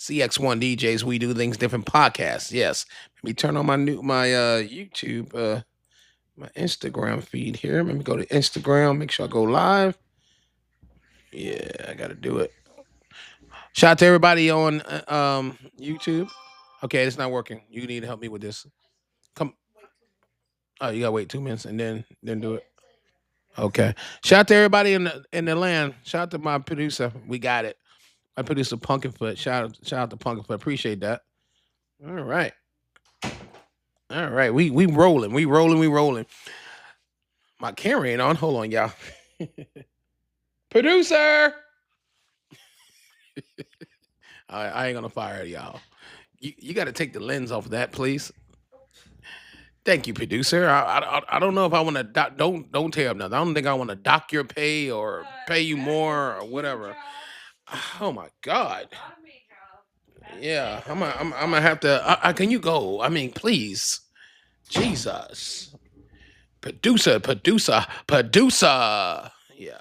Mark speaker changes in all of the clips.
Speaker 1: CX1 DJs, we do things different podcasts. Yes. Let me turn on my YouTube my Instagram feed here. Let me go to Instagram, make sure I go live. Yeah, I gotta do it. Shout out to everybody on YouTube. Okay, it's not working. You need to help me with this. Come. Oh, you gotta wait 2 minutes and then do it. Okay. Shout out to everybody in the land. Shout out to my producer. We got it. My producer Pumpkinfoot. Shout out to Pumpkinfoot. Appreciate that. All right. All right. We rolling. We rolling. We rolling. My camera ain't on. Hold on, y'all. Producer. I ain't gonna fire y'all. You got to take the lens off of that, please. Thank you, producer. I don't know if I want to don't tear up nothing. I don't think I want to dock your pay or pay you more or whatever. Oh my god. Yeah, I'm gonna have to. Can you go? I mean, please, Jesus, producer. Yeah,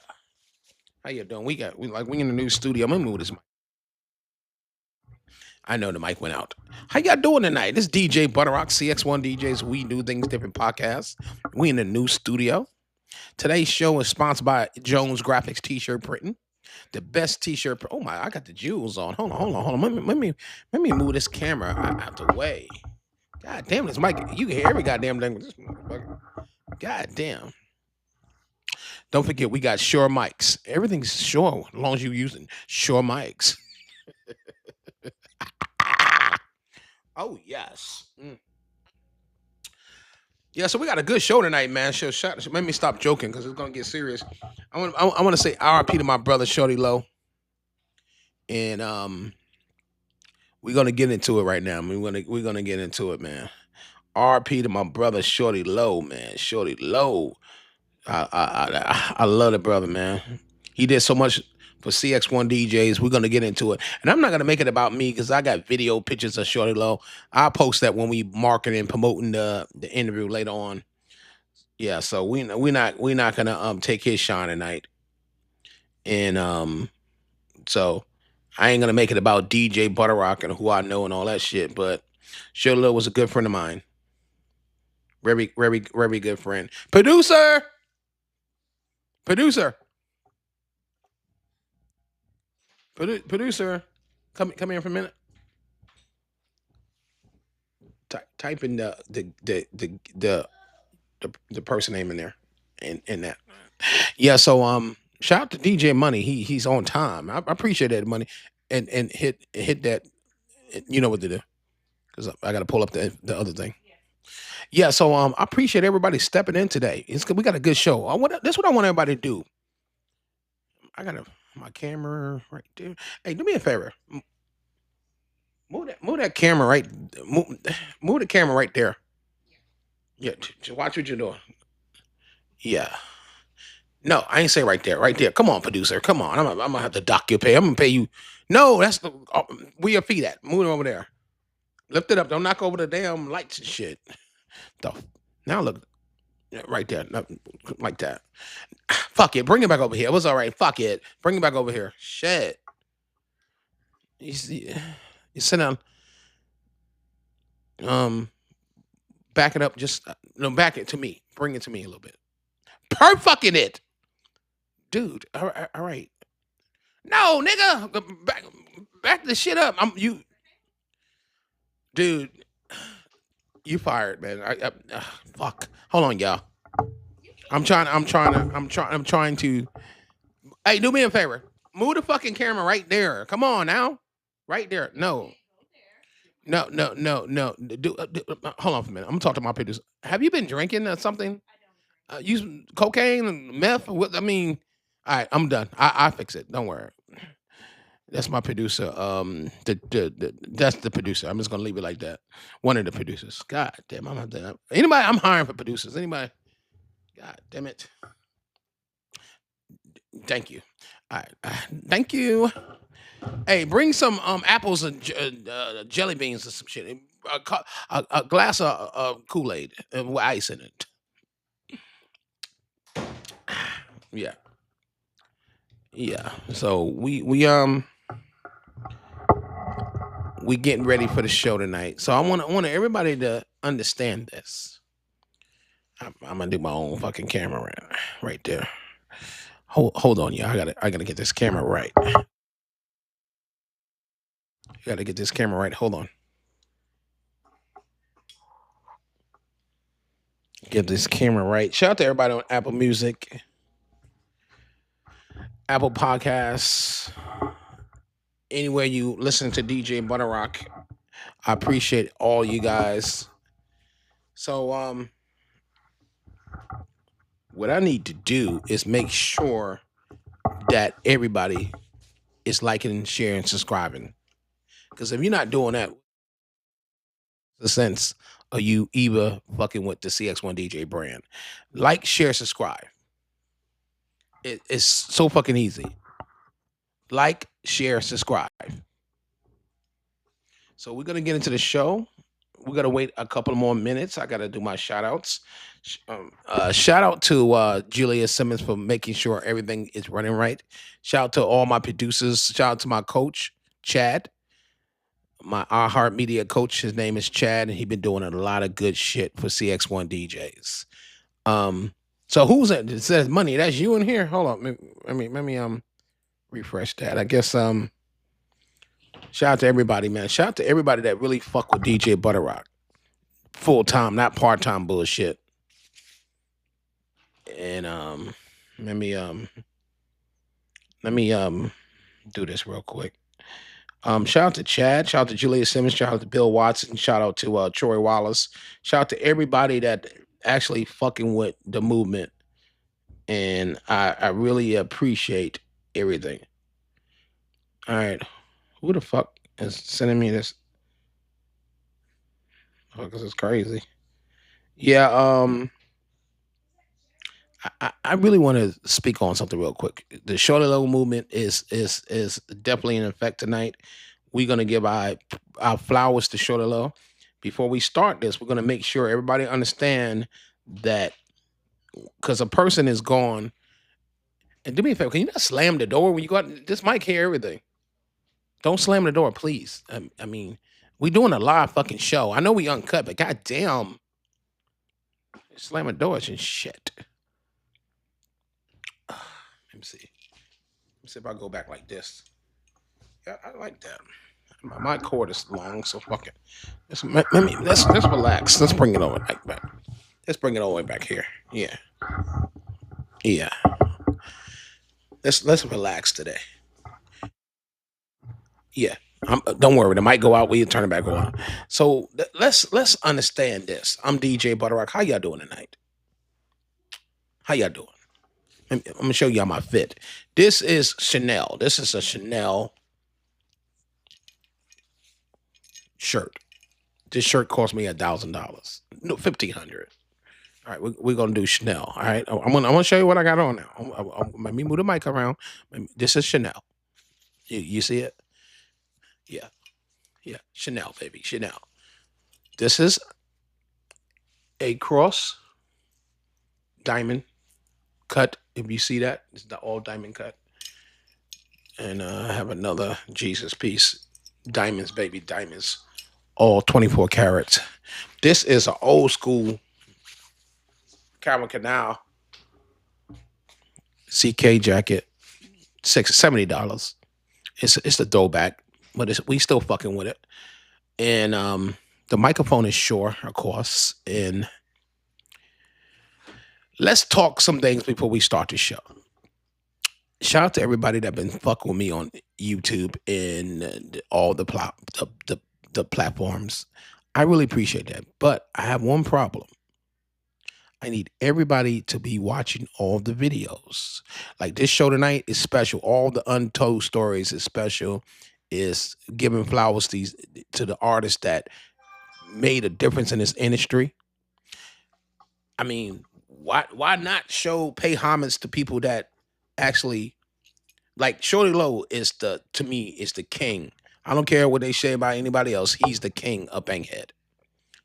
Speaker 1: how you doing? We in the new studio. I'm gonna move this. I know the mic went out. How y'all doing tonight? This is DJ Butterrock, CX1 DJs. We do things different podcasts. We in the new studio. Today's show is sponsored by Jones Graphics T-shirt printing. The best T-shirt. Oh my! I got the jewels on. Hold on. Let me move this camera out the way. God damn this mic! You can hear every goddamn thing with this motherfucker. God damn! Don't forget we got Shure mics. Everything's Shure as long as you're using Shure mics. Oh yes. Yeah, so we got a good show tonight, man. Let me stop joking because it's gonna get serious. I want to say RP to my brother Shawty Lo, and we're gonna get into it right now. We're gonna get into it, man. RP to my brother Shawty Lo, man. Shawty Lo. I love the brother, man. He did so much for CX1 DJs. We're gonna get into it, and I'm not gonna make it about me because I got video pictures of Shawty Lo. I'll post that when we marketing and promoting the interview later on. Yeah, so we not gonna take his shine tonight, and so I ain't gonna make it about DJ Butterrock and who I know and all that shit. But Shawty Lo was a good friend of mine, very good friend. Producer, producer, come here for a minute. Type in the person name in there, in that. Yeah. So shout out to DJ Money. He's on time. I appreciate that money, and hit that. You know what to do because I got to pull up the other thing. Yeah. So I appreciate everybody stepping in today. We got a good show. That's what I want everybody to do. I got my camera right there. Hey, do me a favor. Move that camera right. Move the camera right there. Yeah, watch what you're doing. Yeah. No, I ain't say right there. Right there. Come on, producer. Come on. I'm gonna have to dock your pay. I'm gonna pay you. No, that's the where your feet at. Move it over there. Lift it up. Don't knock over the damn lights and shit. The, now look yeah, right there. No, like that. Fuck it. Bring it back over here. It was all right. Fuck it. Bring it back over here. Shit. You see, you sit down. Um, back it up. Just no, back it to me. Bring it to me a little bit. Per fucking it, dude. All right. No, nigga. Back the shit up. Dude. You fired, man. Fuck. Hold on, y'all. I'm trying to. Hey, do me a favor. Move the fucking camera right there. Come on now. Right there. No. No. Hold on for a minute. I'm gonna talk to my producer. Have you been drinking or something? Using cocaine and meth? What? I mean, all right. I'm done. I fix it. Don't worry. That's my producer. That's the producer. I'm just gonna leave it like that. One of the producers. God damn, I'm not that. Anybody? I'm hiring for producers. Anybody? God damn it. Thank you. All right. Thank you. Hey, bring some apples and jelly beans or some shit. A glass of Kool Aid with ice in it. Yeah, yeah. So we we getting ready for the show tonight. So I want everybody to understand this. I'm gonna do my own fucking camera right there. Hold on, y'all. I gotta get this camera right. Gotta get this camera right. Hold on. Get this camera right. Shout out to everybody on Apple Music, Apple Podcasts, anywhere you listen to DJ Butterrock. I appreciate all you guys. So what I need to do is make sure that everybody is liking, sharing, subscribing. Because if you're not doing that, the sense of you either fucking with the CX1 DJ brand. Like, share, subscribe. It's so fucking easy. Like, share, subscribe. So we're gonna get into the show. We're gonna wait a couple more minutes. I gotta do my shout outs. Shout out to Julia Simmons for making sure everything is running right. Shout out to all my producers. Shout out to my coach, Chad. My iHeart Media coach, his name is Chad, and he's been doing a lot of good shit for CX1 DJs. So who's that? It says money. That's you in here. Hold on. Let me refresh that. I guess shout out to everybody, man. Shout out to everybody that really fuck with DJ Butterrock. Full time, not part time bullshit. And let me do this real quick. Shout out to Chad, shout out to Julia Simmons, shout out to Bill Watson, shout out to Troy Wallace, shout out to everybody that actually fucking with the movement. And I really appreciate everything. All right. Who the fuck is sending me this? Oh, this is crazy. Yeah, I really want to speak on something real quick. The Shawty Lo movement is definitely in effect tonight. We're gonna give our flowers to Shawty Lo. Before we start this, we're gonna make sure everybody understand that because a person is gone. And do me a favor, can you not slam the door when you go out? This mic hear everything. Don't slam the door, please. I mean, we doing a live fucking show. I know we uncut, but goddamn, slamming doors and shit. Let me see. Let me see if I go back like this. Yeah, I like that. My cord is long, so fuck it. Let's relax. Let's bring it all back. Let's bring it all the way back here. Yeah. Yeah. Let's relax today. Yeah. Don't worry, it might go out. We turn it back on. So let's understand this. I'm DJ Butterrock. How y'all doing tonight? How y'all doing? I'm gonna show y'all my fit. This is Chanel. This is a Chanel shirt. This shirt cost me $1,000. No, $1,500. All right, we're gonna do Chanel. All right, I'm gonna show you what I got on now. Let me move the mic around. This is Chanel. You see it? Yeah, yeah. Chanel, baby, Chanel. This is a cross diamond cut. If you see that, it's the all diamond cut. And I have another Jesus piece. Diamonds, baby, diamonds. All 24 carats. This is an old school Calvin Canal CK jacket. $70. It's a throwback, but we still fucking with it. And the microphone is Shure, of course. And let's talk some things before we start the show. Shout out to everybody that been fucking with me on YouTube and all the platforms. I really appreciate that. But I have one problem. I need everybody to be watching all the videos. Like this show tonight is special. All the untold stories is special. Is giving flowers to the artists that made a difference in this industry. I mean, why not pay homage to people that actually like Shawty Lo is to me is the king. I don't care what they say about anybody else. He's the king of Bankhead.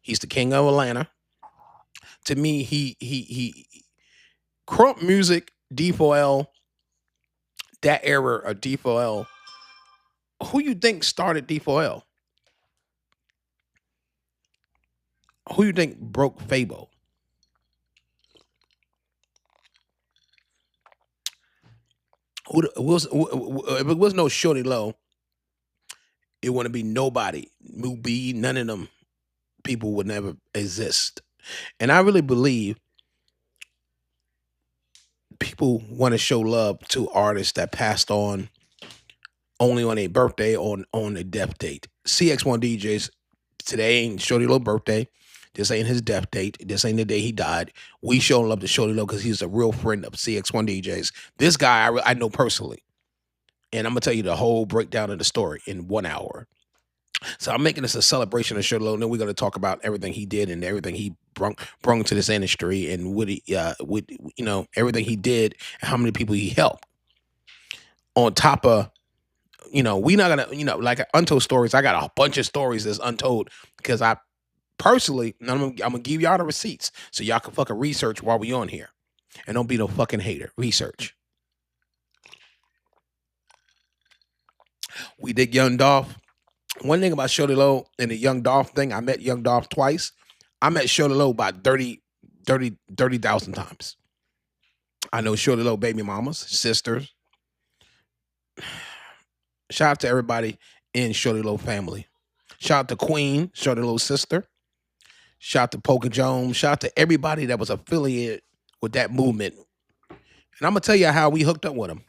Speaker 1: He's the king of Atlanta. To me, he crump music, D4L, that era of D4L. Who you think started D4L? Who you think broke Fabo? If it was no Shawty Lo, it wouldn't be nobody. Mook-B, none of them people would never exist. And I really believe people want to show love to artists that passed on only on a birthday or on a death date. CX1 DJs, today ain't Shawty Lo birthday. This ain't his death date. This ain't the day he died. We show love to Shawty Lo because he's a real friend of CX1 DJs. This guy I know personally. And I'm going to tell you the whole breakdown of the story in 1 hour. So I'm making this a celebration of Shawty Lo. And then we're going to talk about everything he did and everything he brung to this industry and what he, everything he did and how many people he helped. On top of, we not gonna, like untold stories. I got a bunch of stories that's untold because I personally, I'm gonna give y'all the receipts so y'all can fucking research while we on here, and don't be no fucking hater. Research. We did Young Dolph. One thing about Shawty Lo and the Young Dolph thing, I met Young Dolph twice. I met Shawty Lo about 30,000 times. I know Shawty Lo baby mamas, sisters. Shout out to everybody in Shawty Lo family. Shout out to Queen, Shawty Lo's sister. Shout out to Poker Jones. Shout out to everybody that was affiliated with that movement. And I'm going to tell you how we hooked up with them.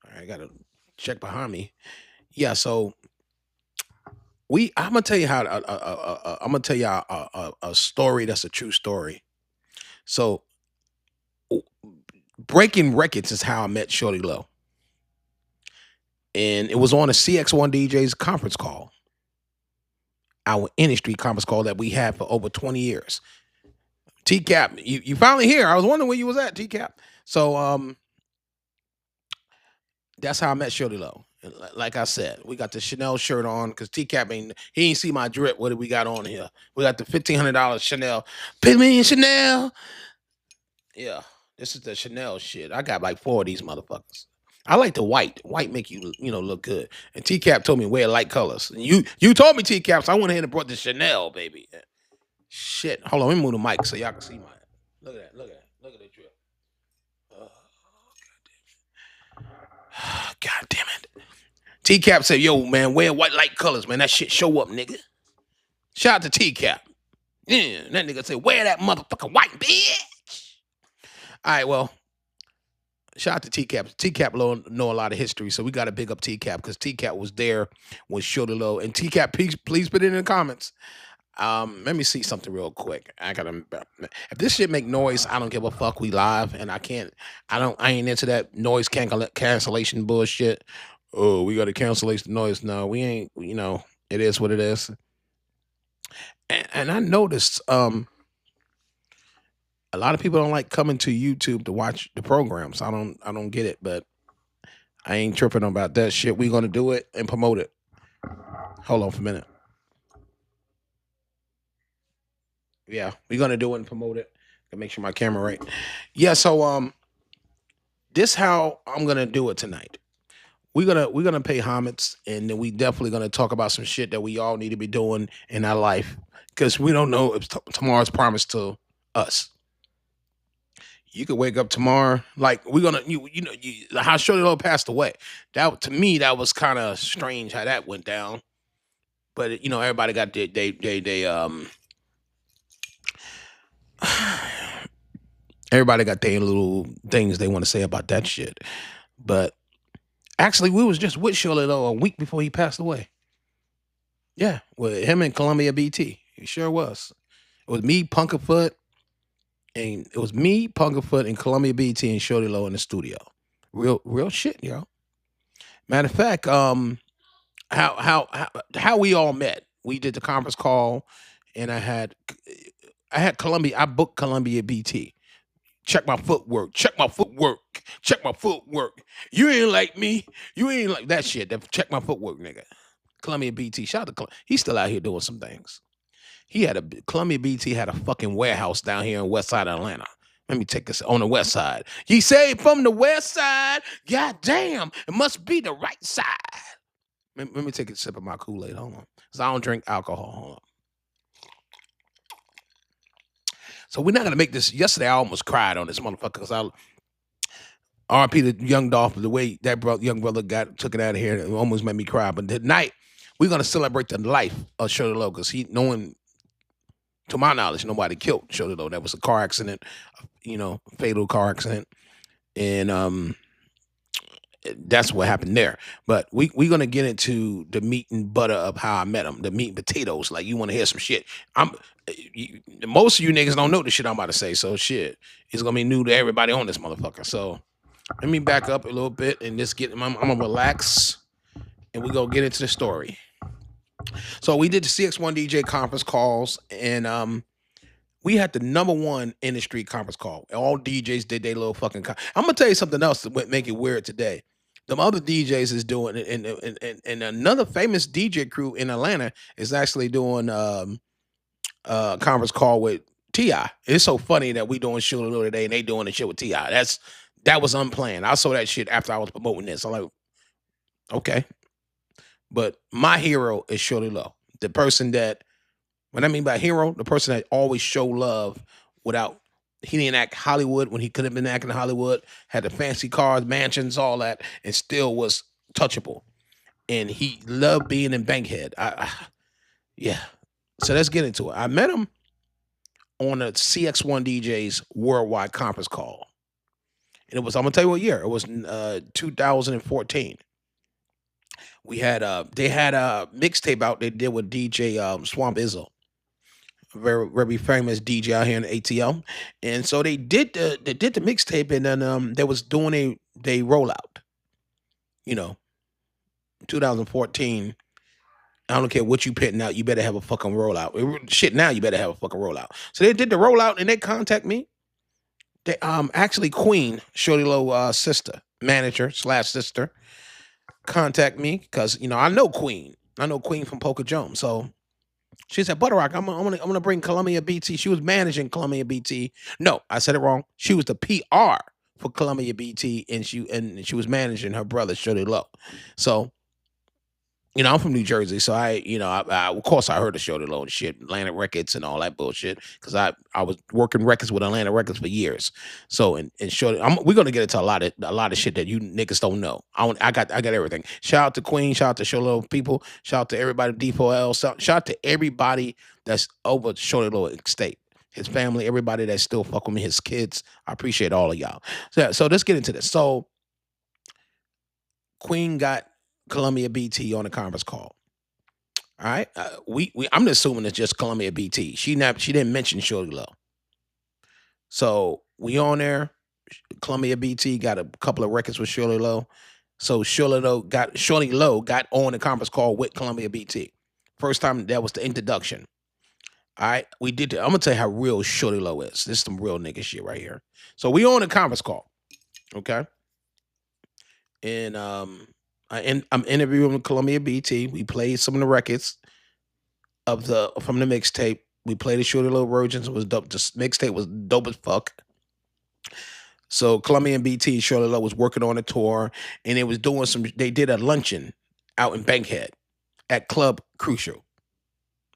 Speaker 1: All right, I got to check behind me. Yeah, so I'm going to tell you how, I'm going to tell you a story that's a true story. So breaking records is how I met Shawty Lo. And it was on a CX1 DJ's conference call. Our industry conference call that we had for over 20 years. T-Cap, you finally here. I was wondering where you was at, T-Cap. So that's how I met Shawty Lo. And like I said, we got the Chanel shirt on because T-Cap ain't see my drip. What do we got on here? We got the $1,500 Chanel. Pay me in Chanel. Yeah, this is the Chanel shit. I got like 4 of these motherfuckers. I like the white. White make you look good. And T-Cap told me wear light colors. And you told me T-Cap, so I went ahead and brought the Chanel, baby. Shit. Hold on, let me move the mic so y'all can see mine. Look at that. Look at that. Look at that drip. Oh, God damn it. T-Cap said, yo, man, wear white light colors, man. That shit show up, nigga. Shout out to T-Cap. Yeah, that nigga said, wear that motherfucking white bitch. All right, well, shout out to T-Cap. T-Cap know a lot of history, so we got to big up T-Cap because T-Cap was there with Shawty Lo. And T-Cap, please put it in the comments. Let me see something real quick. If this shit make noise, I don't give a fuck. We live, and I ain't into that noise cancellation bullshit. Oh, we got to cancellate the noise. No, we ain't. It is what it is. And I noticed, a lot of people don't like coming to YouTube to watch the programs. I don't get it, but I ain't tripping about that shit. We gonna do it and promote it. Hold on for a minute. Yeah, we're gonna do it and promote it. And make sure my camera right. Yeah, so this how I'm gonna do it tonight. We're gonna pay homage, and then we definitely gonna talk about some shit that we all need to be doing in our life because we don't know if tomorrow's promised to us. You could wake up tomorrow, like we're gonna, how Shawty Lo passed away. That to me, that was kind of strange how that went down. But everybody got everybody got their little things they want to say about that shit. But actually, we was just with Shawty Lo a week before he passed away. Yeah, with him and Columbia BT. He sure was. It was me, Punkerfoot, and Columbia BT and Shawty Lo in the studio. Real shit, yo. Matter of fact, how we all met. We did the conference call, and I had Columbia. I booked Columbia BT. Check my footwork. Check my footwork. Check my footwork. You ain't like me. You ain't like that shit. Check my footwork, nigga. Columbia BT. Shout out to he's still out here doing some things. Columbia BT had a fucking warehouse down here in West Side of Atlanta. Let me take this on the west side. You say from the west side? God damn, it must be the right side. Let me take a sip of my Kool-Aid. Hold on. Because I don't drink alcohol. Hold on. So we're not gonna make this. Yesterday I almost cried on this motherfucker because I RP the young Dolph, the way that young brother took it out of here, it almost made me cry. But tonight we're gonna celebrate the life of Shawty Lo because to my knowledge, nobody killed Shawty Lo. That was a car accident, fatal car accident, and that's what happened there. But we're gonna get into the meat and butter of how I met him, the meat and potatoes. Like you want to hear some shit. Most of you niggas don't know the shit I'm about to say, so shit, it's gonna be new to everybody on this motherfucker. So let me back up a little bit and just I'm gonna relax and we gonna get into the story. So we did the CX1 DJ conference calls and we had the #1 industry conference call. All DJs did their little fucking. I'm gonna tell you something else that would make it weird today. Them other DJs is doing it, and another famous DJ crew in Atlanta is actually doing conference call with T.I. It's so funny that we doing shit a little today and they doing the shit with T.I. That was unplanned. I saw that shit after I was promoting this. I'm like, okay. But my hero is Shawty Lo. The person that, what I mean by hero, the person that always show love without, he didn't act Hollywood when he could have been acting Hollywood, had the fancy cars, mansions, all that, and still was touchable. And he loved being in Bankhead. Yeah. So let's get into it. I met him on a CX1 DJ's worldwide conference call. And it was, I'm gonna tell you what year. It was 2014. They had a mixtape out they did with DJ Swamp Izzo, very very famous DJ out here in the ATL. And so they did the mixtape and then they was doing they rollout. You know, 2014. I don't care what you pitting out, you better have a fucking rollout. Shit, now you better have a fucking rollout. So they did the rollout and they contact me. They actually Queen, Shawty Lo sister, manager / sister, contact me because I know Queen. I know Queen from Poker Jones. So she said, Butterrock, I'm gonna bring Columbia BT. She was managing Columbia BT. No, I said it wrong. She was the PR for Columbia BT, and she was managing her brother Shawty Lo. So I'm from New Jersey, so I of course I heard of Shawty Lo and shit, Atlantic Records and all that bullshit, because I was working records with Atlantic Records for years. So and Shawty, we're gonna get into a lot of shit that you niggas don't know. I got everything. Shout out to Queen, shout out to Shawty Lo people, shout out to everybody D4L, shout out to everybody that's over Shawty Lo estate, his family, everybody that still fuck with me, his kids. I appreciate all of y'all. So let's get into this. So Queen got Columbia BT on a conference call. All right, I'm assuming it's just Columbia BT. She didn't mention Shawty Lo. So we on there. Columbia BT got a couple of records with Shawty Lo. So Shawty Lo got on the conference call with Columbia BT. First time that was the introduction. All right, we did. I'm gonna tell you how real Shawty Lo is. This is some real nigga shit right here. So we on the conference call, okay? And I'm interviewing with Columbia BT. We played some of the records from the mixtape. We played the Shawty Lo versions. It was dope. The mixtape was dope as fuck. So Columbia and BT, Shawty Lo was working on a tour, and they was doing they did a luncheon out in Bankhead at Club Crucial.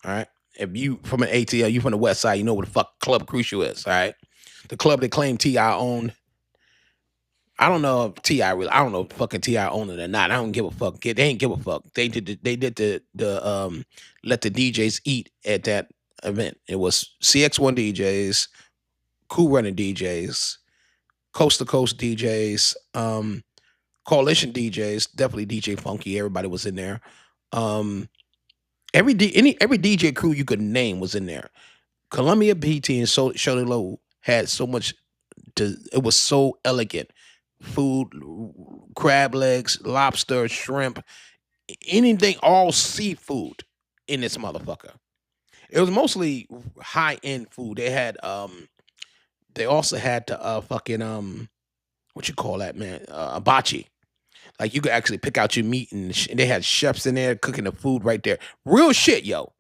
Speaker 1: All right. If you from an ATL, you from the West Side, you know what the fuck Club Crucial is. All right. The club they claim T.I. owned. I don't know if T.I. really. I don't know if fucking T.I. owned it or not. I don't give a fuck. They ain't give a fuck. They did the let the DJs eat at that event. It was CX1 DJs, Cool Running DJs, Coast to Coast DJs, Coalition DJs, definitely DJ Funky. Everybody was in there. Every DJ crew you could name was in there. Columbia BT and Shawty Lo had so much. It was so elegant. Food, crab legs, lobster, shrimp, anything, all seafood in this motherfucker. It was mostly high end food. They also had the fucking what you call that, man? Hibachi. Like you could actually pick out your meat and they had chefs in there cooking the food right there. Real shit, yo.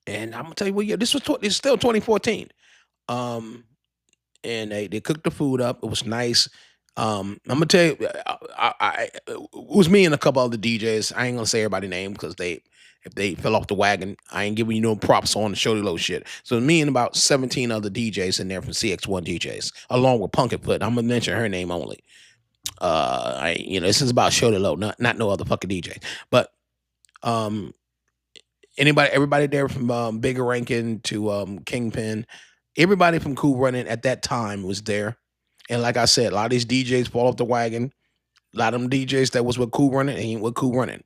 Speaker 1: And I'm gonna tell you what, this is still 2014. And they cooked the food up. It was nice. I'm gonna tell you, it was me and a couple other DJs. I ain't gonna say everybody's name because if they fell off the wagon, I ain't giving you no props on the Shawty Lo shit. So me and about 17 other DJs in there from CX1 DJs, along with Punkin' I'm gonna mention her name only. This is about Shawty Lo, not no other fucking DJ. But um, everybody there from Bigger Rankin to Kingpin, everybody from Cool Running at that time was there. And like I said, a lot of these DJs fall off the wagon. A lot of them DJs that was with Cool Running ain't with Cool Running.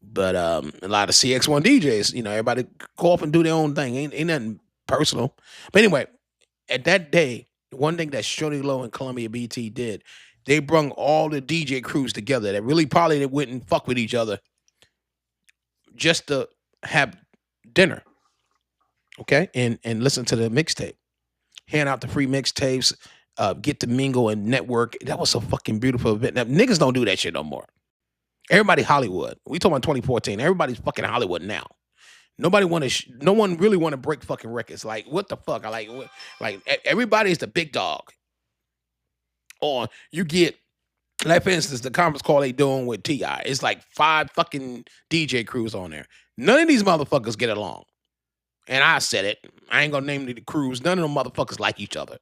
Speaker 1: But a lot of CX1 DJs, everybody go off and do their own thing. Ain't nothing personal. But anyway, at that day, one thing that Shawty Lo and Columbia BT did, they brung all the DJ crews together that really probably they wouldn't fuck with each other just to have dinner, okay, and listen to the mixtape, hand out the free mixtapes, get to mingle and network. That was a fucking beautiful event. Now, niggas don't do that shit no more. Everybody Hollywood. We talking about 2014. Everybody's fucking Hollywood now. Nobody want to. No one really want to break fucking records. Like what the fuck? Everybody's the big dog. Or you get, like for instance, the conference call they doing with T.I. It's like 5 fucking DJ crews on there. None of these motherfuckers get along. And I said it. I ain't gonna name the crews. None of them motherfuckers like each other.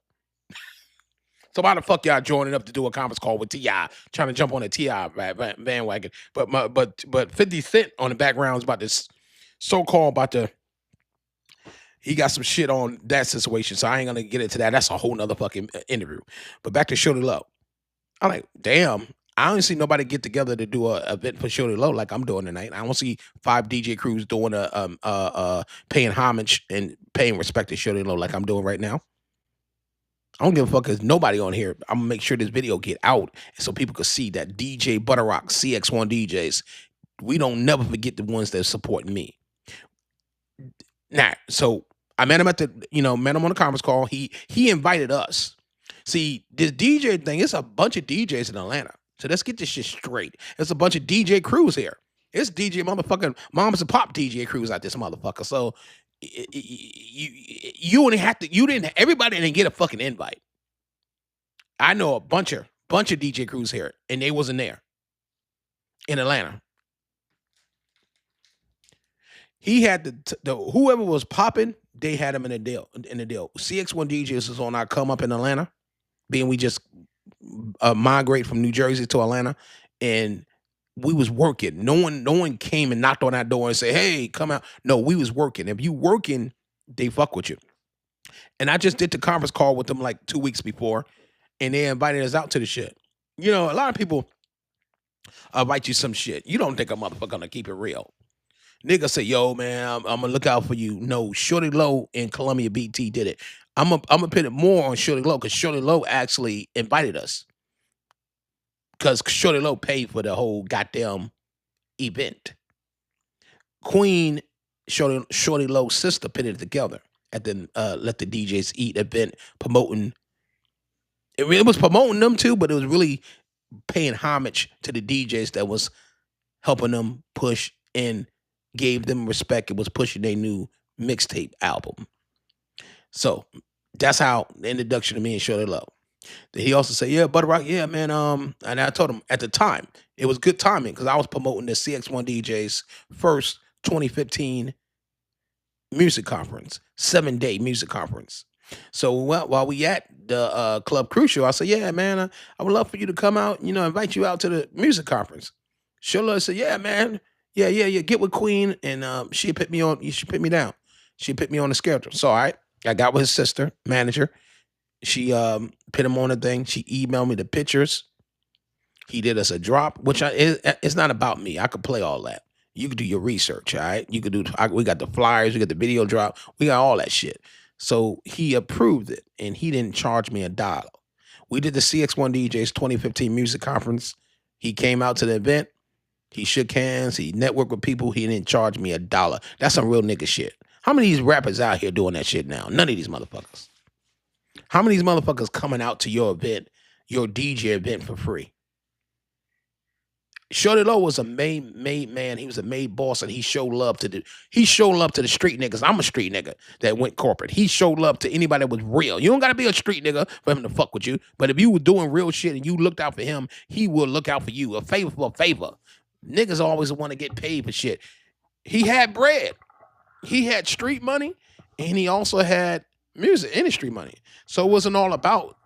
Speaker 1: So why the fuck y'all joining up to do a conference call with T.I. trying to jump on a T.I. bandwagon? But 50 Cent on the background is about this so-called he got some shit on that situation. So I ain't gonna get into that. That's a whole nother fucking interview. But back to Shawty Lo. I'm like, damn. I don't see nobody get together to do a event for Shawty Lo like I'm doing tonight. I don't see 5 DJ crews doing paying homage and paying respect to Shawty Lo like I'm doing right now. I don't give a fuck because nobody on here. I'm gonna make sure this video get out so people can see that DJButterrock, CX1 DJs, we don't never forget the ones that supporting me. Now, so I met him met him on the conference call. He invited us. See, this DJ thing, it's a bunch of DJs in Atlanta. So let's get this shit straight. There's a bunch of DJ crews here. It's DJ motherfucking moms and pop DJ crews out this motherfucker. So you only have to, everybody didn't get a fucking invite. I know a bunch of DJ crews here, and they wasn't there in Atlanta. He had the whoever was popping, they had him in the deal. CX1 DJs is on our come up in Atlanta, being we just migrate from New Jersey to Atlanta, and we was working. No one came and knocked on our door and said, "Hey, come out." No, we was working. If you working, they fuck with you. And I just did the conference call with them like 2 weeks before, and they invited us out to the shit. A lot of people write you some shit. You don't think a motherfucker gonna keep it real. Nigga say, "Yo, man, I'm gonna look out for you." No, Shawty Lo and Columbia BT did it. I'm gonna put it more on Shawty Lo because Shawty Lo actually invited us. Because Shawty Lo paid for the whole goddamn event. Queen, Shawty Lo's sister, put it together at the Let the DJs Eat event, promoting. It was promoting them too, but it was really paying homage to the DJs that was helping them push and gave them respect. It was pushing their new mixtape album. So that's how the introduction to me and Shawty Lo. He also said, "Yeah, Butterrock, yeah, man." And I told him at the time it was good timing because I was promoting the CX1 DJs first 2015 music conference, 7-day music conference. So while we at the Club Crucial, I said, "Yeah, man, I would love for you to come out, invite you out to the music conference." Shawty said, "Yeah, man, yeah, get with Queen, and she put me on. She put me down. She put me on the schedule." So I got with his sister, manager. She put him on the thing. She emailed me the pictures. He did us a drop, which it's not about me. I could play all that. You could do your research, all right? You could do. We got the flyers. We got the video drop. We got all that shit. So he approved it, and he didn't charge me $1. We did the CX1 DJs 2015 music conference. He came out to the event. He shook hands. He networked with people. He didn't charge me $1. That's some real nigga shit. How many of these rappers out here doing that shit now? None of these motherfuckers. How many of these motherfuckers coming out to your event, your DJ event for free? Shawty Lo was a made man. He was a made boss, and he showed love to the street niggas. I'm a street nigga that went corporate. He showed love to anybody that was real. You don't gotta be a street nigga for him to fuck with you. But if you were doing real shit and you looked out for him, he will look out for you. A favor for a favor. Niggas always want to get paid for shit. He had bread. He had street money, and he also had music industry money. So it wasn't all about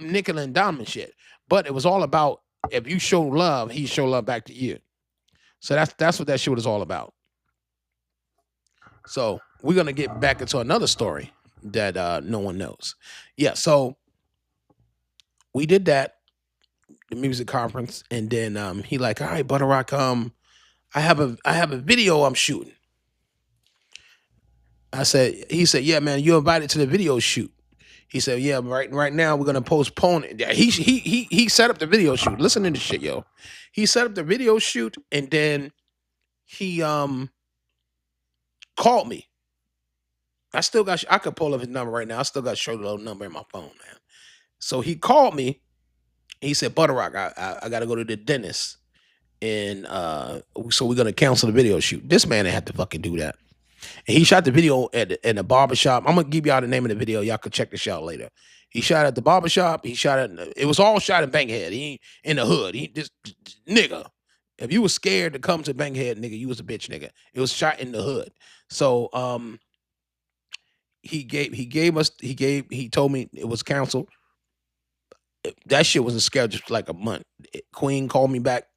Speaker 1: nickel and diamond shit, but it was all about if you show love, he show love back to you. So that's what that shit was all about. So we're gonna get back into another story that no one knows. Yeah, so we did that, the music conference, and then he like, all right, Butterrock, I have a video I'm shooting. He said, yeah, man, you're invited to the video shoot. He said, yeah, right now we're gonna postpone it. Yeah, he set up the video shoot. Listen to this shit, yo. He set up the video shoot, and then he called me. I could pull up his number right now. I still got Shawty Lo number in my phone, man. So he called me. He said, Butterrock, I gotta go to the dentist. And so we're gonna cancel the video shoot. This man didn't have to fucking do that. And he shot the video in the barbershop. I'm gonna give y'all the name of the video. Y'all can check this out later. He shot at the barbershop. He shot it was all shot in Bankhead. He ain't in the hood. He just nigga. If you was scared to come to Bankhead, nigga, you was a bitch, nigga. It was shot in the hood. So he told me it was canceled. That shit was scheduled for like a month. Queen called me back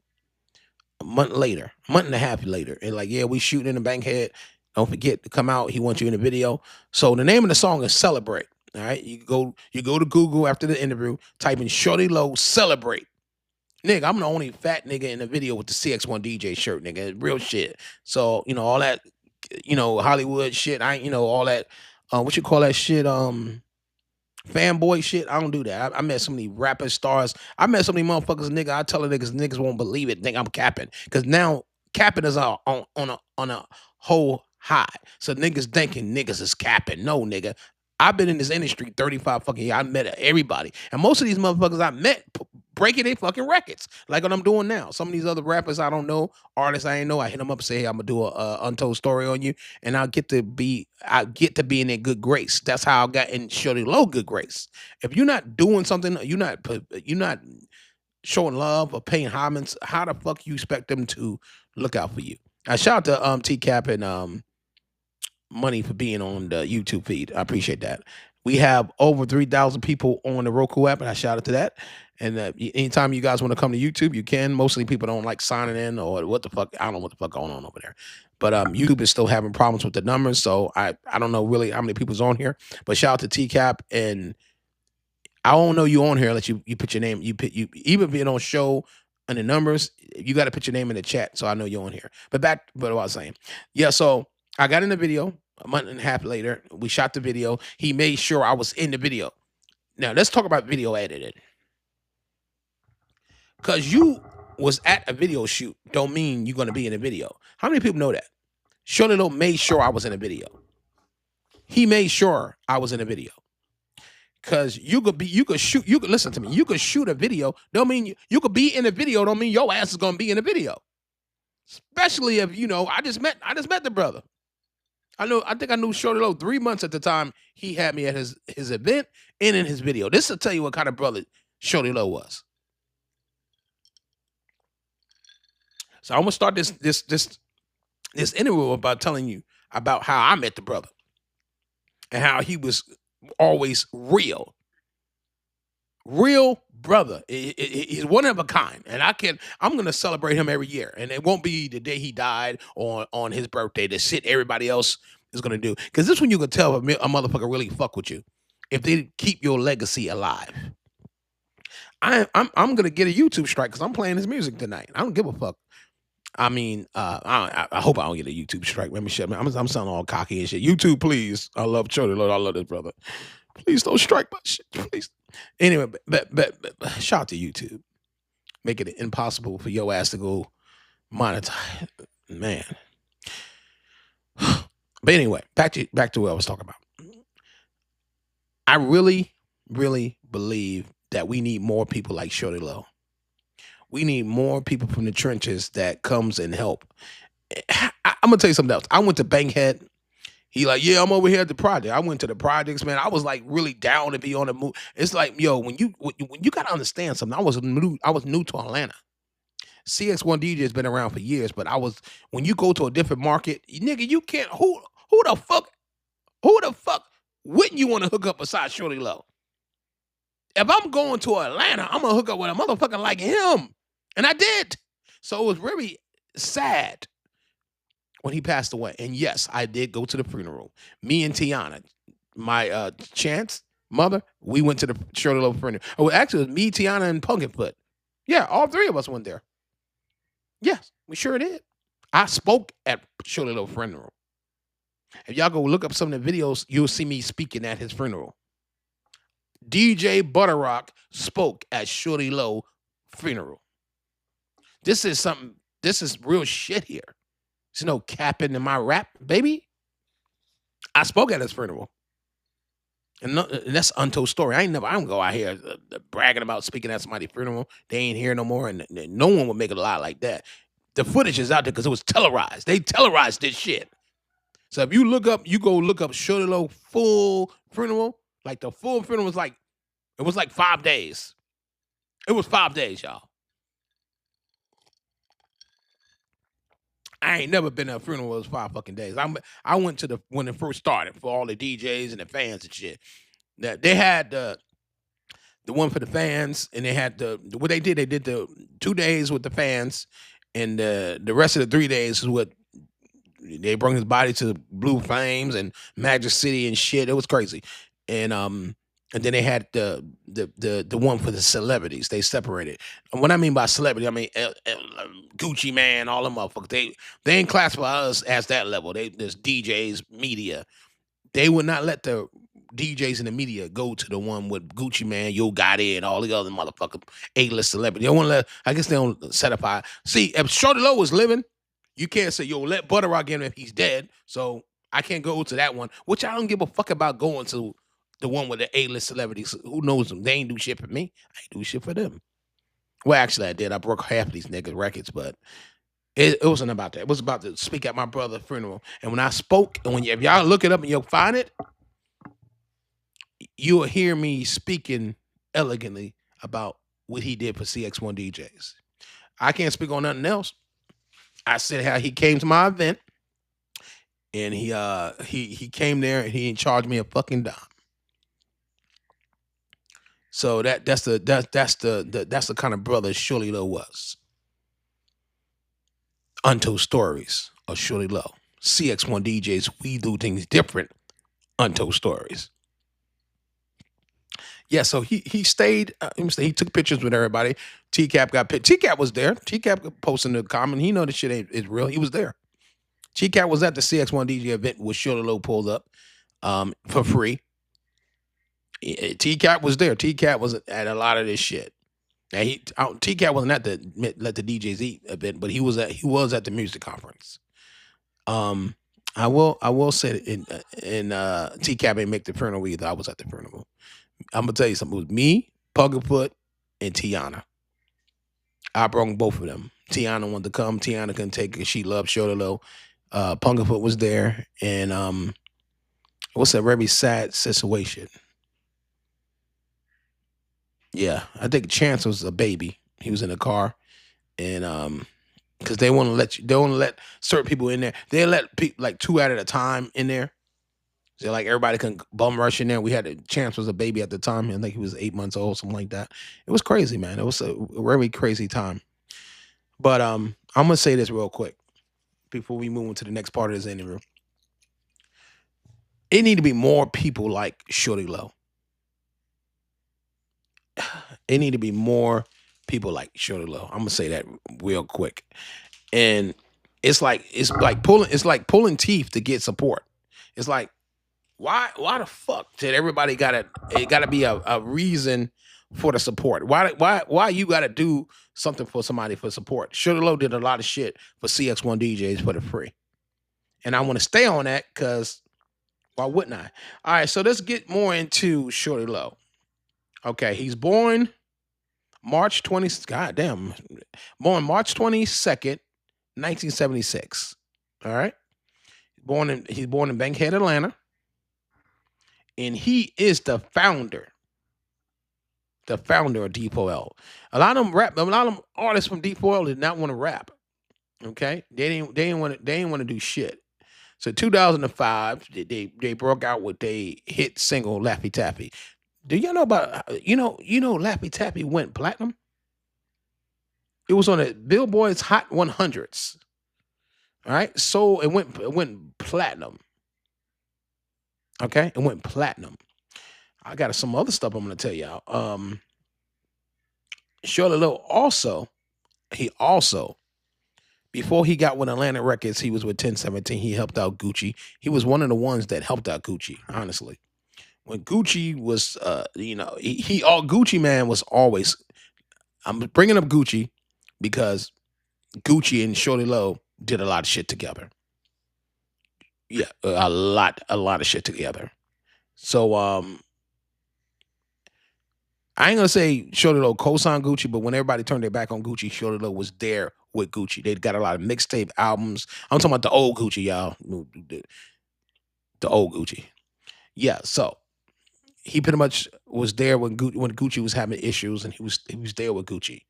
Speaker 1: a month and a half later, and like, yeah, we shooting in the Bankhead. Don't forget to come out. He wants you in the video. So the name of the song is Celebrate. All right. You go to Google after the interview, type in Shawty Lo Celebrate. Nigga, I'm the only fat nigga in the video with the CX1 DJ shirt, nigga. Real shit. So, all that, Hollywood shit. I ain't, all that, what you call that shit? Fanboy shit. I don't do that. I met so many rapper stars. I met so many motherfuckers, nigga. I tell the niggas won't believe it. Think I'm capping. Cause now capping is on a whole high. So niggas thinking niggas is capping. No, nigga. I've been in this industry 35 fucking years. I met everybody. And most of these motherfuckers I met breaking their fucking records. Like what I'm doing now. Some of these other rappers I don't know, artists I ain't know, I hit them up and say, hey, I'm gonna do a Untold story on you. And I get to be in their good grace. That's how I got in Shawty Lo good grace. If you're not doing something, you're not showing love or paying homage, how the fuck you expect them to look out for you? I shout out to T-Cap and Money for being on the YouTube feed. I appreciate that. We have over 3,000 people on the Roku app, and I shout out to that. And anytime you guys want to come to YouTube, you can. Mostly people don't like signing in or what the fuck. I don't know what the fuck going on over there. But YouTube is still having problems with the numbers, so I don't know really how many people's on here. But shout out to T-Cap, and I don't know you on here unless you put your name. You even if you don't show in the numbers, you got to put your name in the chat so I know you're on here. But what I was saying, yeah. So I got in the video. A month and a half later, we shot the video. He made sure I was in the video. Now, let's talk about video editing. Because you was at a video shoot don't mean you're going to be in a video. How many people know that? Shawty Lo made sure I was in a video. He made sure I was in a video. Because you could listen to me. You could shoot a video. Don't mean you could be in a video. Don't mean your ass is going to be in a video. Especially if, I just met the brother. I think I knew Shawty Lo 3 months at the time he had me at his event and in his video. This will tell you what kind of brother Shawty Lo was. So I'm gonna start this interview about telling you about how I met the brother and how he was always real brother. He's one of a kind, and I'm gonna celebrate him every year, and it won't be the day he died or on his birthday. The shit everybody else is gonna do, because this one you can tell a motherfucker really fuck with you if they keep your legacy alive. I'm gonna get a YouTube strike because I'm playing his music tonight. I don't give a fuck. I mean, I hope I don't get a YouTube strike. Let me shut. I'm sounding all cocky and shit. YouTube, please. I love Shawty Lo. I love this brother. Please don't strike my shit, please. Anyway, but shout out to YouTube. Make it impossible for your ass to go monetize. Man. But anyway, back to what I was talking about. I really, really believe that we need more people like Shawty Lo. We need more people from the trenches that comes and help. I'm gonna tell you something else. I went to Bankhead. He like, yeah, I'm over here at the project. I went to the projects, man. I was like really down to be on the move. It's like, yo, when you gotta understand something. I was new to Atlanta. CX1 DJ has been around for years, but when you go to a different market, nigga, you can't. Who the fuck wouldn't you want to hook up besides Shawty Lo? If I'm going to Atlanta, I'm gonna hook up with a motherfucker like him, and I did. So it was really sad when he passed away. And yes, I did go to the funeral. Me and Tiana, my Chance mother, we went to the Shirley Love funeral. Oh, actually, it was me, Tiana, and Pumpkinfoot. Yeah, all three of us went there. Yes, we sure did. I spoke at Shirley Love funeral. If y'all go look up some of the videos, you'll see me speaking at his funeral. DJButterrock spoke at Shawty Lo funeral. This is real shit here. There's no capping in my rap, baby. I spoke at his funeral. And that's Untold story. I don't go out here bragging about speaking at somebody's funeral. They ain't here no more, and no one would make a lie like that. The footage is out there because it was televised. They televised this shit. So if you go look up Shawty Lo full funeral, like the full funeral was like, it was like 5 days. It was 5 days, y'all. I ain't never been to a funeral where it was 5 fucking days. I went to when it first started for all the DJs and the fans and shit. That they had the one for the fans, and they had what they did. They did the 2 days with the fans, and the rest of the 3 days is what they brought his body to Blue Flames and Magic City and shit. It was crazy, and then they had the one for the celebrities. They separated. And what I mean by celebrity, I mean Gucci Man, all them motherfuckers. They ain't classify us as that level. There's DJs, media. They would not let the DJs in the media go to the one with Gucci Man, Yo Gotti, and all the other motherfuckers, A-list celebrity. They won't let. I guess they don't certify. See, if Shawty Lo was living, you can't say, yo, let Butterrock in if he's dead. So I can't go to that one, which I don't give a fuck about going to the one with the A-list celebrities. Who knows them? They ain't do shit for me. I ain't do shit for them. Well, actually, I did. I broke half of these niggas' records, but it wasn't about that. It was about to speak at my brother's funeral. And when I spoke, and if y'all look it up and you'll find it, you'll hear me speaking elegantly about what he did for CX1 DJs. I can't speak on nothing else. I said how he came to my event, and he came there and he didn't charge me a fucking dime. So that's the kind of brother Shawty Lo was. Untold stories of Shawty Lo. CX1 DJs, we do things different. Untold stories. Yeah, so he stayed. He took pictures with everybody. TCAP got pictures. TCAP was there. TCAP posting the comment. He know the shit is real. He was there. TCAP was at the CX1 DJ event where Shawty Lo pulled up for free. TCAP was there. TCAP was at a lot of this shit. Now TCAP wasn't at the Let the DJs Eat event, but he was at the music conference. I will say that in TCAP ain't make the funeral either. I was at the funeral. I'm gonna tell you something. It was me, Pumpkinfoot, and Tiana. I brought both of them. Tiana wanted to come. Tiana couldn't take it. She loved Shawty Lo. Pumpkinfoot was there, and it was a very sad situation. Yeah, I think Chance was a baby. He was in the car, and because they want to let certain people in there. They let people like 2 at a time in there. So like everybody can bum rush in there. We had Chance was a baby at the time. I think he was 8 months old, something like that. It was crazy, man. It was a very crazy time. But I'm gonna say this real quick before we move into the next part of this interview. It need to be more people like Shawty Lo. It need to be more people like Shawty Lo. I'm gonna say that real quick. And it's like pulling teeth to get support. It's like, why the fuck did everybody gotta be a reason for the support? Why you gotta do something for somebody for support? Shawty Lo did a lot of shit for CX1 DJs for the free. And I want to stay on that because why wouldn't I? All right, so let's get more into Shawty Lo. Okay, he's born March 20, goddamn, born March 22nd, 1976. All right. He's born in Bankhead, Atlanta, and he is the founder of D4L. A lot of them artists from D4L did not want to rap. Okay, they didn't want to do shit. So 2005, they broke out with their hit single Laffy Taffy. Do y'all know about Laffy Taffy went platinum? It was on the Billboard's Hot 100s. All right, so it went platinum. Okay, it went platinum. I got some other stuff I'm gonna tell y'all. Shawty Lo he also before he got with Atlantic Records, he was with 1017. He helped out Gucci. He was one of the ones that helped out Gucci, honestly. When Gucci was, all Gucci man was always. I'm bringing up Gucci because Gucci and Shawty Lo did a lot of shit together. Yeah, a lot of shit together. So I ain't gonna say Shawty Lo co-signed Gucci, but when everybody turned their back on Gucci, Shawty Lo was there with Gucci. They got a lot of mixtape albums. I'm talking about the old Gucci, y'all. The old Gucci. Yeah, so he pretty much was there when Gucci was having issues, and he was there with Gucci.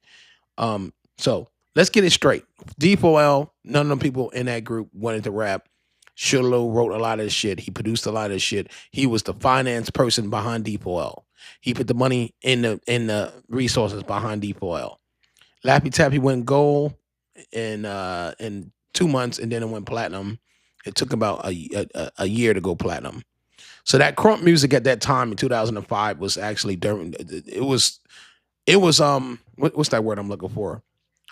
Speaker 1: So let's get it straight. D4L, none of them people in that group wanted to rap. Shilo wrote a lot of this shit. He produced a lot of this shit. He was the finance person behind D4L. He put the money in the resources behind D4L. Laffy Taffy went gold in 2 months, and then it went platinum. It took about a year to go platinum. So that crunk music at that time in 2005 was actually during. What's that word I'm looking for?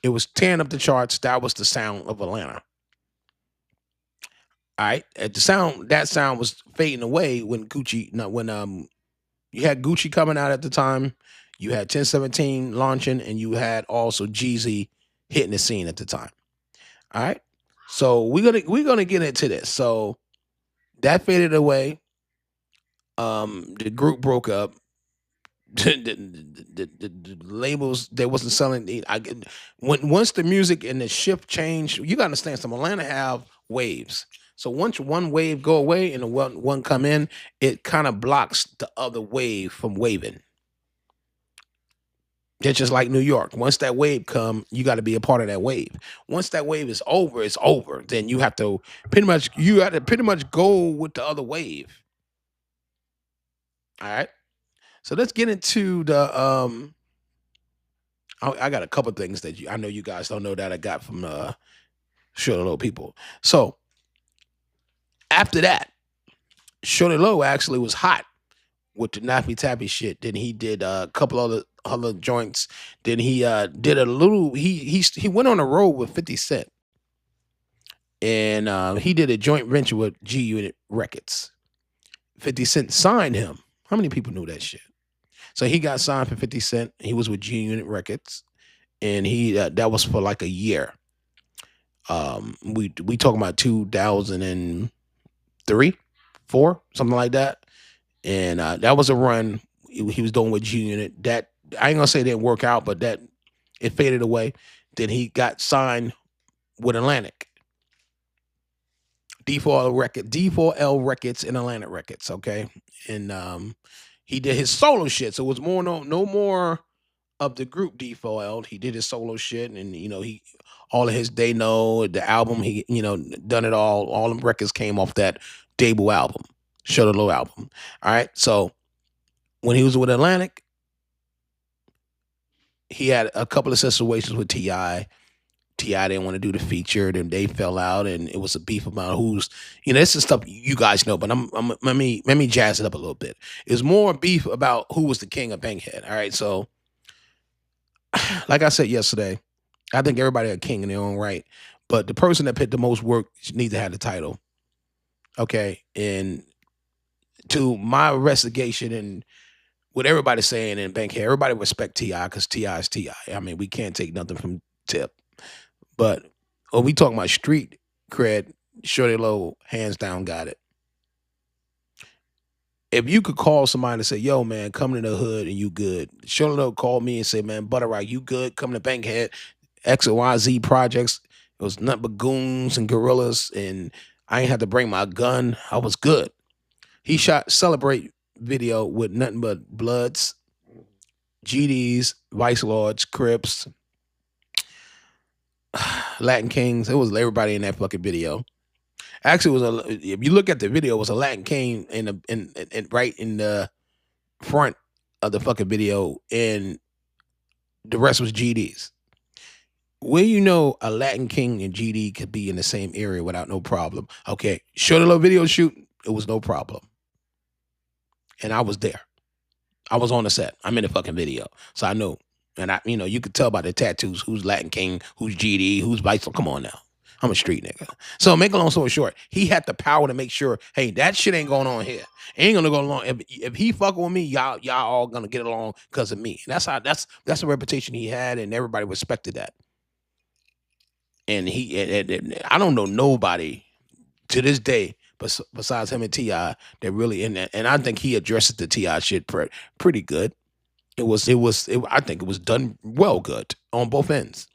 Speaker 1: It was tearing up the charts. That was the sound of Atlanta. All right, at the sound that sound was fading away when Gucci. No, when you had Gucci coming out at the time, you had 1017 launching, and you had also Jeezy hitting the scene at the time. All right, so we're gonna get into this. So that faded away. The group broke up. The labels they wasn't selling. Once the music and the shift changed, you gotta understand. Some Atlanta have waves. So once one wave go away and the one come in, it kind of blocks the other wave from waving. It's just like New York. Once that wave come, you got to be a part of that wave. Once that wave is over, it's over. Then you have to pretty much go with the other wave. All right. So let's get into the I got a couple things that I know you guys don't know that I got from Shorty Low people. So after that, Shorty Low actually was hot with the Nappy Tappy shit. Then he did a couple other joints. Then he did a little. He went on a road with 50 Cent, and he did a joint venture with G Unit Records. 50 Cent signed him. How many people knew that shit? So he got signed for 50 Cent. He was with G Unit Records, and he that was for like a year. We talking about 2003, 4, something like that, and that was a run he was doing with G Unit. That I ain't gonna say it didn't work out, but that it faded away. Then he got signed with Atlantic. D4L Records and Atlantic Records, okay? And he did his solo shit. So it was no more of the group D4L. He did his solo shit, and he all of his They Know, the album, he done it all. All them records came off that debut album, Shut Low album. All right. So when he was with Atlantic, he had a couple of situations with Ti. Ti didn't want to do the feature, then they fell out, and it was a beef about who's, this is stuff you guys know, but let me jazz it up a little bit. It's more beef about who was the king of Bankhead. All right, so like I said yesterday, I think everybody a king in their own right, but the person that put the most work needs to have the title. Okay, and to my investigation and what everybody's saying in Bankhead, everybody respect Ti because Ti is Ti. I mean, we can't take nothing from Tip. But when we talking about street cred, Shorty Low hands down got it. if you could call somebody and say, "Yo, man, come to the hood and you good." Shawty Lo called me and said, "Man, Butterrock, you good? Come to Bankhead, X and Y Z projects. It was nothing but goons and gorillas, and I ain't had to bring my gun. I was good." He shot Celebrate video with nothing but Bloods, GDs, Vice Lords, Crips, Latin Kings. It was everybody in that fucking video. Actually, it was a. If you look at the video, it was a Latin King in right in the front of the fucking video, and the rest was GDs. Where you know a Latin King and GD could be in the same area without no problem. Okay, Shawty Lo video shoot, it was no problem, and I was there. I was on the set. I'm in the fucking video, so I know. And you could tell by the tattoos who's Latin King, who's GD, who's Vice. Come on now, I'm a street nigga. So make a long story short, he had the power to make sure, hey, that shit ain't going on here. Ain't gonna go along. If he fucking with me, y'all all gonna get along because of me. And that's the reputation he had, and everybody respected that. And I don't know nobody to this day, besides him and Ti, that really in that. And I think he addresses the Ti shit pretty good. I think it was done well good on both ends.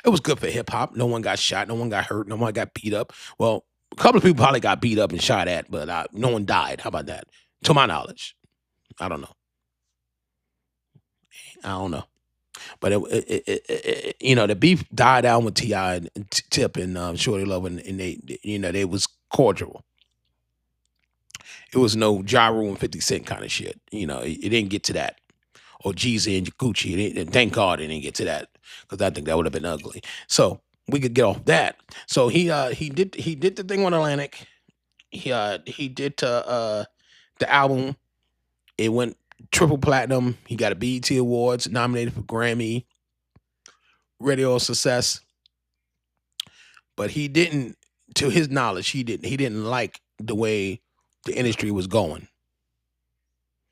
Speaker 1: It was good for hip hop. No one got shot. No one got hurt. No one got beat up. Well, a couple of people probably got beat up and shot at, but no one died. How about that? To my knowledge, I don't know. I don't know. But the beef died down with Ti and Tip and Shawty Lo, and they was cordial. It was no Ja Rule and 50 Cent kind of shit. It didn't get to that. Or Jeezy and Gucci. Thank God it didn't get to that, because I think that would have been ugly. So we could get off that. So he did the thing on Atlantic. He did the album. It went triple platinum. He got a BET Awards, nominated for Grammy, radio success. But he didn't, to his knowledge, he didn't like the way the industry was going.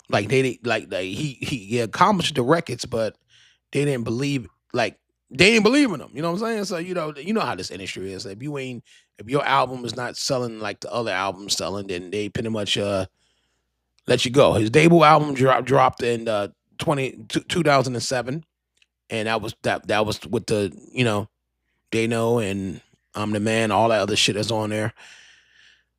Speaker 1: Like he accomplished the records, but they didn't believe in them. You know what I'm saying? So you know how this industry is. If your album is not selling like the other albums selling, then they pretty much let you go. His debut album dropped in 2007, and that was with the They Know and I'm the Man, all that other shit that's on there.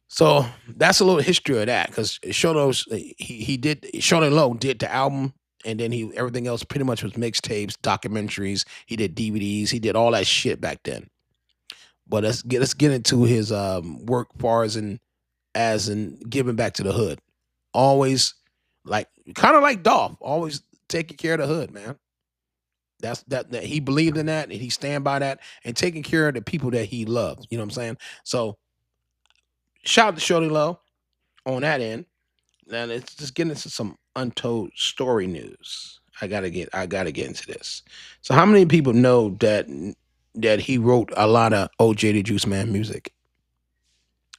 Speaker 1: So that's a little history of that, because Shawty Lo did the album, and then everything else pretty much was mixtapes, documentaries. He did DVDs. He did all that shit back then. But let's get into his work far as in giving back to the hood. Always kind of like Dolph, always taking care of the hood, man. That he believed in that, and he stand by that, and taking care of the people that he loved. You know what I'm saying? So shout out to Shawty Lo on that end. Now let's just get into some untold story news. I gotta get into this. So how many people know that he wrote a lot of OJ the Juice Man music?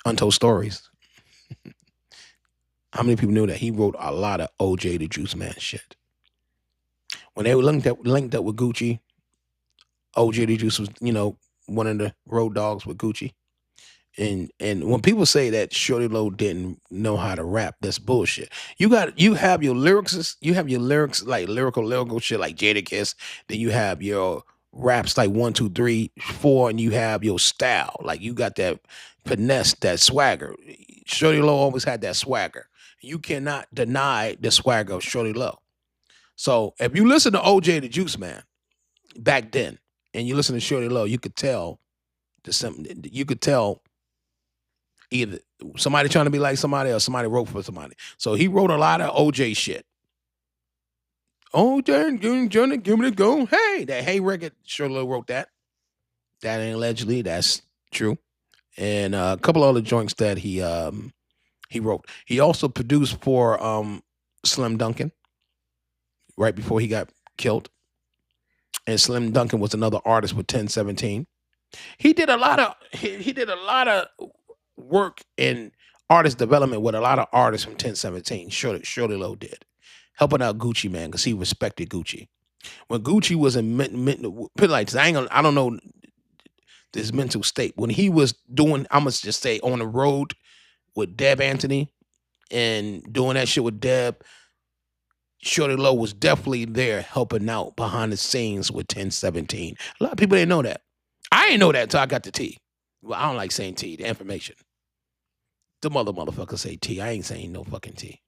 Speaker 1: Untold stories. How many people knew that he wrote a lot of OJ the Juice Man shit? When they were linked up with Gucci, OJ the Juice was, one of the road dogs with Gucci. And when people say that Shawty Lo didn't know how to rap, that's bullshit. You have your lyrics, like lyrical shit like Jadakiss. Then you have your raps like 1, 2, 3, 4, and you have your style. Like you got that finesse, that swagger. Shawty Lo always had that swagger. You cannot deny the swagger of Shawty Lo. So if you listen to OJ the Juice Man back then, and you listen to Shawty Lo, you could tell either somebody trying to be like somebody or somebody wrote for somebody. So he wrote a lot of OJ shit. OJ, give me the go. Hey, that Hey record, Shawty Lo wrote that. That ain't allegedly, that's true. And a couple other joints that he wrote. He also produced for Slim Duncan right before he got killed. And Slim Duncan was another artist with 1017. He did a lot of work in artist development with a lot of artists from 1017. Shawty Lo did, helping out Gucci, man, because he respected Gucci. When Gucci was in I don't know this mental state when he was doing. I must just say on the road with Deb Anthony and doing that shit with Deb, Shawty Lo was definitely there helping out behind the scenes with 1017. A lot of people didn't know that. I didn't know that until I got the T. Well, I don't like saying T, the information. The motherfuckers say T. I ain't saying no fucking T.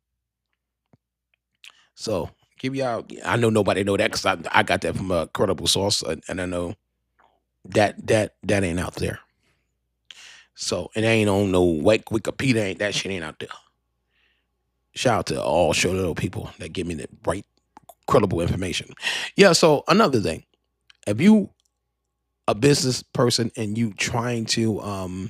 Speaker 1: So give y'all. I know nobody know that because I got that from a credible source, and I know that ain't out there. So it ain't on no white Wikipedia. Ain't that shit ain't out there. Shout out to all Shawty Lo people that give me the right credible information. Yeah. So another thing, if you a business person and you trying to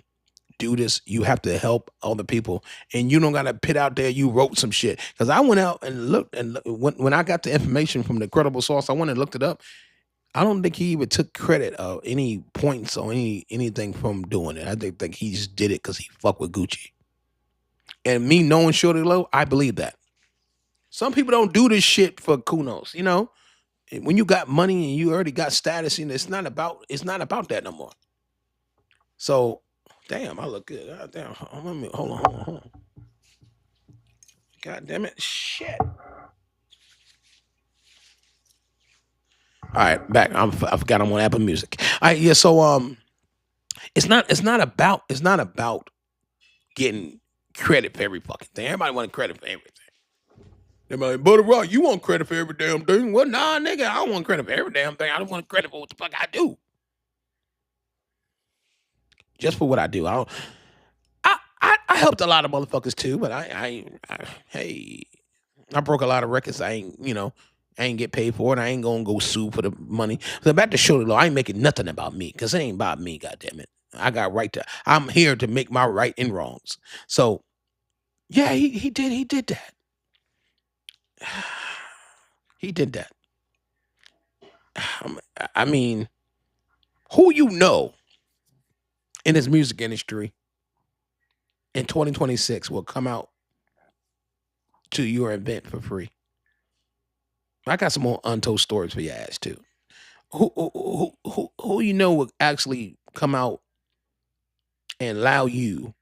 Speaker 1: do this, you have to help other people, and you don't gotta put out there you wrote some shit. Because I went out and looked, and when I got the information from the credible source, I went and looked it up. I don't think he even took credit of any points or anything from doing it. I think he just did it because he fucked with Gucci. And me knowing Shawty Lo, I believe that. Some people don't do this shit for kudos, you know. When you got money and you already got status, and it's not about that no more. So, damn, I look good. God damn, hold on. God damn it, shit. All right, back. I forgot I'm on Apple Music. All right, yeah. So it's not about getting credit for every fucking thing. Everybody want credit for everything. Everybody like, Butterrock, you want credit for every damn thing? Well, nah, nigga, I don't want credit for every damn thing. I don't want credit for what the fuck I do. Just for what I do. I helped a lot of motherfuckers too, but hey, I broke a lot of records. I ain't get paid for it. I ain't gonna go sue for the money. So back to Shawty Lo, I ain't making nothing about me because it ain't about me. Goddamn it, I got right to. I'm here to make my right and wrongs. So yeah, he did that. He did that. I mean, who you know in this music industry in 2026 will come out to your event for free? I got some more untold stories for your ass too. Who you know will actually come out and allow you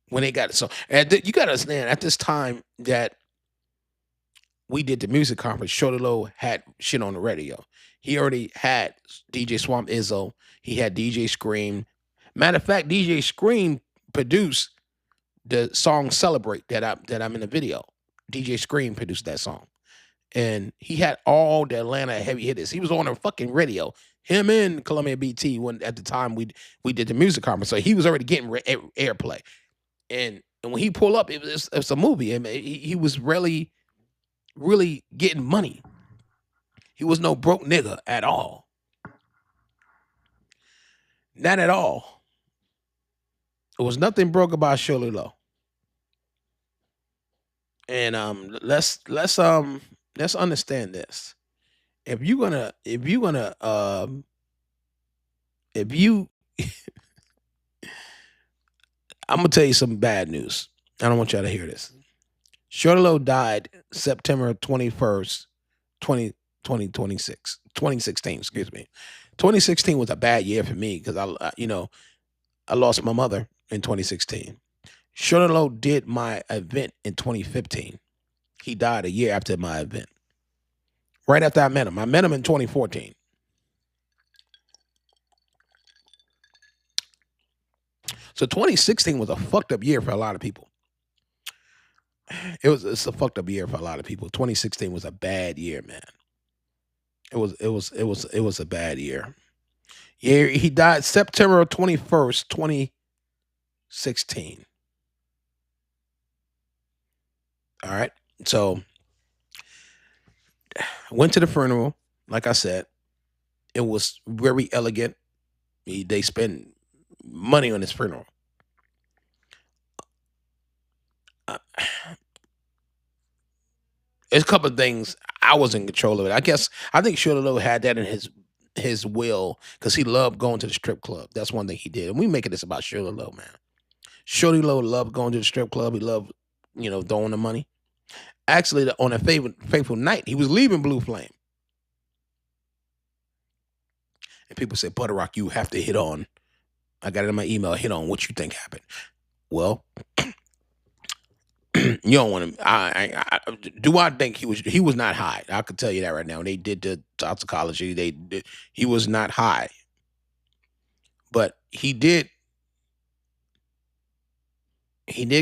Speaker 1: when they got it? So you got to understand at this time that we did the music conference, Shawty Lo had shit on the radio. He already had DJ Swamp Izzo. He had DJ Scream. Matter of fact, DJ Scream produced the song "Celebrate" that I'm in the video. DJ Scream produced that song, and he had all the Atlanta heavy hitters. He was on the fucking radio. Him and Columbia BT when at the time we did the music conference, so he was already getting airplay. And when he pulled up, it's a movie. I mean, he was really getting money. He was no broke nigga at all. Not at all. There was nothing broke about Shawty Lo. And let's understand this. If you gonna if you I'm gonna tell you some bad news. I don't want y'all to hear this. Shawty Lo died September 21st, 2016, excuse me. 2016 was a bad year for me because I lost my mother in 2016. Shawty Lo did my event in 2015. He died a year after my event. Right after I met him. I met him in 2014. So 2016 was a fucked up year for a lot of people. It's a fucked up year for a lot of people. 2016 was a bad year, man. It was a bad year. Yeah, he died September 21st, 2016. All right. So I went to the funeral. Like I said, it was very elegant. They spent money on his funeral. Uh, There's a couple of things I was in control of it. I think Shawty Lo had that in his will because he loved going to the strip club. That's one thing he did. And we making this about Shawty Lo, man. Shawty Lo loved going to the strip club. He loved, throwing the money. Actually, on a fateful night, he was leaving Blue Flame. And people said, Butterrock, you have to hit on. I got it in my email, hit on what you think happened. Well, You don't want to. Do I think he was not high? I could tell you that right now. They did the toxicology. He was not high, but he did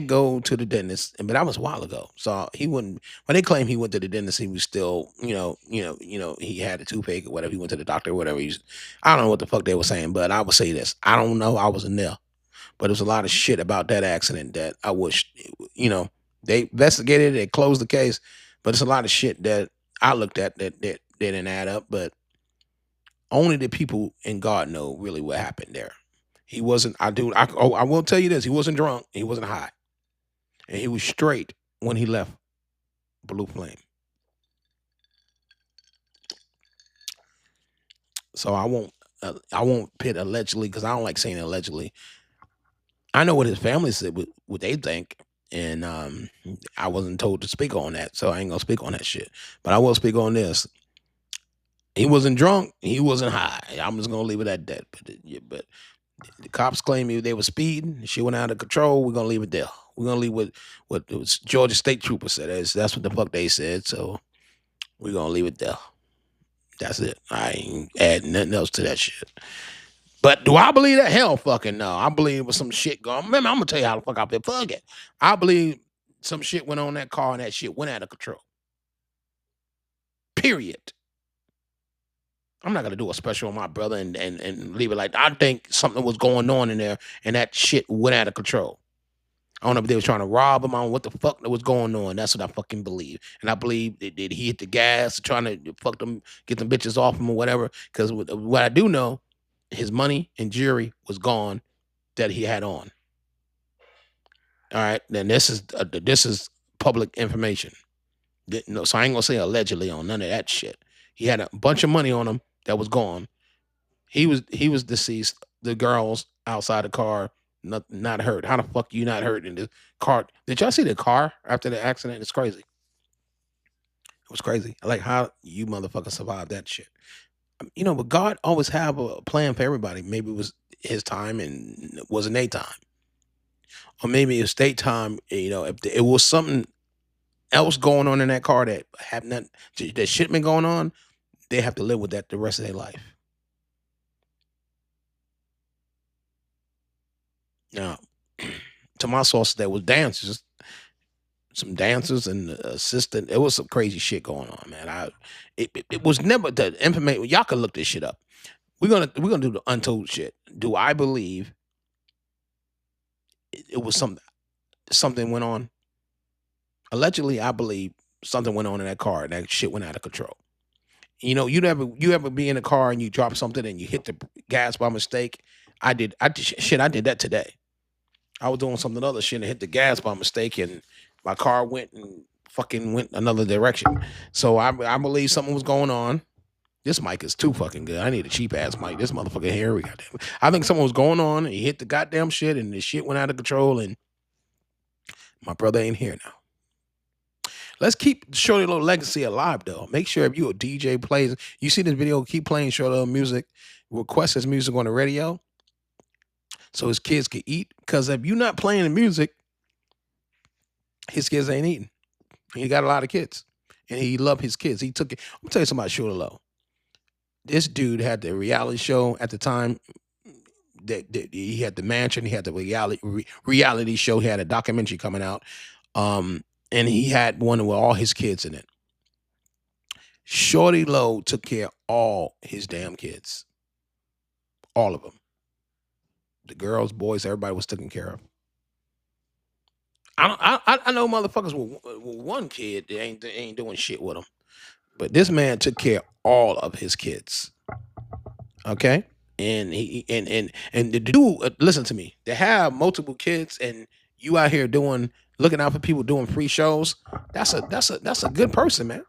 Speaker 1: go to the dentist, but that was a while ago. So he wouldn't. When they claim he went to the dentist, he was still, he had a toothache or whatever. He went to the doctor or whatever. I don't know what the fuck they were saying, but I would say this: I don't know. I wasn't there, but there's a lot of shit about that accident that I wish, you know, they investigated, they closed the case, but it's a lot of shit that I looked at that didn't add up. But only the people in God know really what happened there. He wasn't. I will tell you this: he wasn't drunk. He wasn't high. And he was straight when he left Blue Flame. So I won't pit allegedly because I don't like saying allegedly. I know what his family said, what they think, and I wasn't told to speak on that, so I ain't gonna speak on that shit. But I will speak on this. He wasn't drunk. He wasn't high. I'm just gonna leave it at that. But the cops claim they were speeding. She went out of control. We're gonna leave it there. We're gonna leave what it was Georgia State Trooper said. That's what the fuck they said. So we're gonna leave it there. That's it. I ain't adding nothing else to that shit. But do I believe that? Hell fucking no. I believe it was some shit going. Remember, I'm gonna tell you how the fuck I feel. Fuck it. I believe some shit went on that car and that shit went out of control. Period. I'm not gonna do a special on my brother and leave it like that. I think something was going on in there and that shit went out of control. I don't know if they was trying to rob him. I don't know what the fuck that was going on. That's what I fucking believe. And I believe that he hit the gas trying to fuck them, get them bitches off him or whatever. Because what I do know, his money and jewelry was gone that he had on. All right, then this is public information. No, so I ain't gonna say allegedly on none of that shit. He had a bunch of money on him that was gone. He was deceased. The girls outside the car not hurt. How the fuck you not hurt in the car? Did y'all see the car after the accident? It's crazy. It was crazy. Like how you motherfuckers survived that shit. But God always have a plan for everybody. Maybe it was his time and it wasn't their time, or maybe it's their time. If it was something else going on in that car that have not that shit been going on, they have to live with that the rest of their life. Now, to my sources, there was dancers, some dancers and assistant. It was some crazy shit going on, man. It was never the information. Y'all can look this shit up. We're gonna do the untold shit. Do I believe it was something went on? Allegedly, I believe something went on in that car and that shit went out of control. You ever be in a car and you drop something and you hit the gas by mistake? I did that today. I was doing something other shit and hit the gas by mistake, and my car went and fucking went another direction. So I believe something was going on. This mic is too fucking good. I need a cheap ass mic. This motherfucker here, we got. I think something was going on, and he hit the goddamn shit, and the shit went out of control, and my brother ain't here now. Let's keep Shawty Lo legacy alive, though. Make sure if you a DJ plays, you see this video, keep playing Shawty Lo music, request his music on the radio, so his kids can eat. Because if you're not playing the music, his kids ain't eating. He got a lot of kids, and he loved his kids. He took it. I'm gonna tell you something about Shawty Lo. This dude had the reality show at the time. That he had the mansion. He had the reality show. He had a documentary coming out, and he had one with all his kids in it. Shawty Lo took care of all his damn kids, all of them. The girls, boys, everybody was taken care of. I know motherfuckers with one kid that ain't doing shit with them, but this man took care of all of his kids. Okay, and he and the dude, listen to me. To have multiple kids and you out here looking out for people doing free shows. That's a good person, man.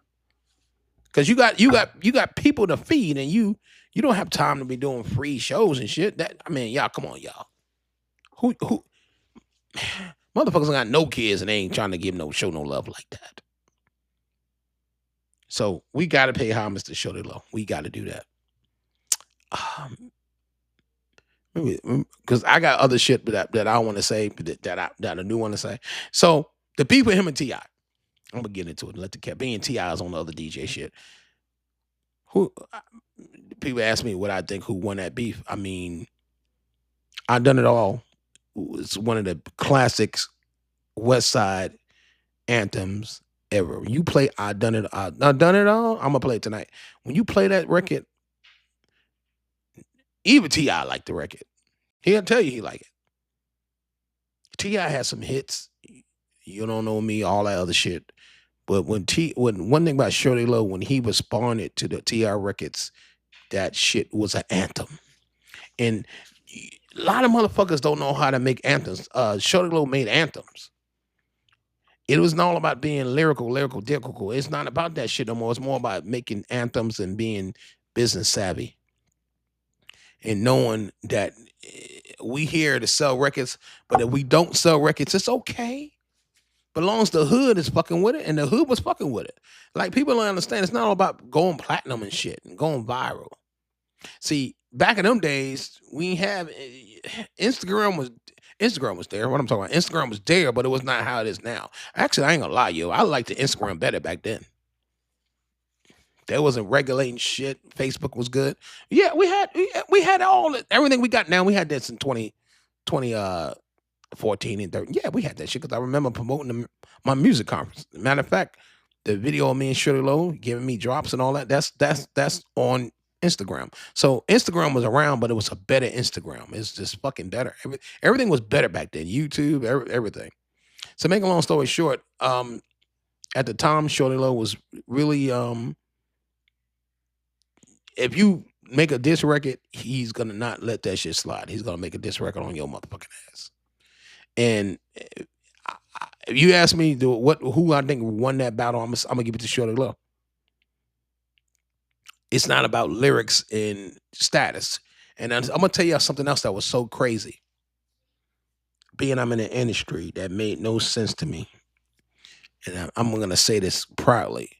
Speaker 1: Because you got people to feed and you don't have time to be doing free shows and shit. Y'all, come on, y'all. Who motherfuckers ain't got no kids and they ain't trying to give show no love like that. So we gotta pay homage to Shawty Lo. We gotta do that. Because I got other shit that I want to say that I do want to say. So The beef with him and Ti. I'm gonna get into it. Let the cat being Ti's on the other DJ shit. Who people ask me what I think who won that beef. I mean, I done it all. It's one of the classics West Side anthems ever. When you play I done it all, I'm gonna play it tonight. When you play that record, even T.I. liked the record. He'll tell you he like it. T.I. has some hits. You don't know me, all that other shit. But when one thing about Shawty Lo, when he responded to the T.I. records, that shit was an anthem. And a lot of motherfuckers don't know how to make anthems. Shawty Lo made anthems. It was not all about being lyrical, difficult. It's not about that shit no more. It's more about making anthems and being business savvy and knowing that we here to sell records, but if we don't sell records, it's okay. But long as the hood is fucking with it, and the hood was fucking with it. Like people don't understand, it's not all about going platinum and shit and going viral. See, back in them days, we have Instagram was there. What I'm talking about, Instagram was there, but it was not how it is now. Actually, I ain't gonna lie, yo, I liked the Instagram better back then. There wasn't regulating shit. Facebook was good. Yeah, we had everything we got now. We had this in 2014 and 13. Yeah, we had that shit because I remember promoting my music conference. Matter of fact, the video of me and Shawty Lo giving me drops and all that. That's on Instagram. So Instagram was around, but it was a better Instagram. It's just fucking better. Everything was better back then. YouTube, everything. So make a long story short, at the time, Shawty Lo was really if you make a diss record, he's gonna not let that shit slide. He's gonna make a diss record on your motherfucking ass. And if you ask me who I think won that battle, I'm gonna give it to Shawty Lo. It's not about lyrics and status. And I'm gonna tell you something else that was so crazy. Being I'm in an industry that made no sense to me, and I'm gonna say this proudly.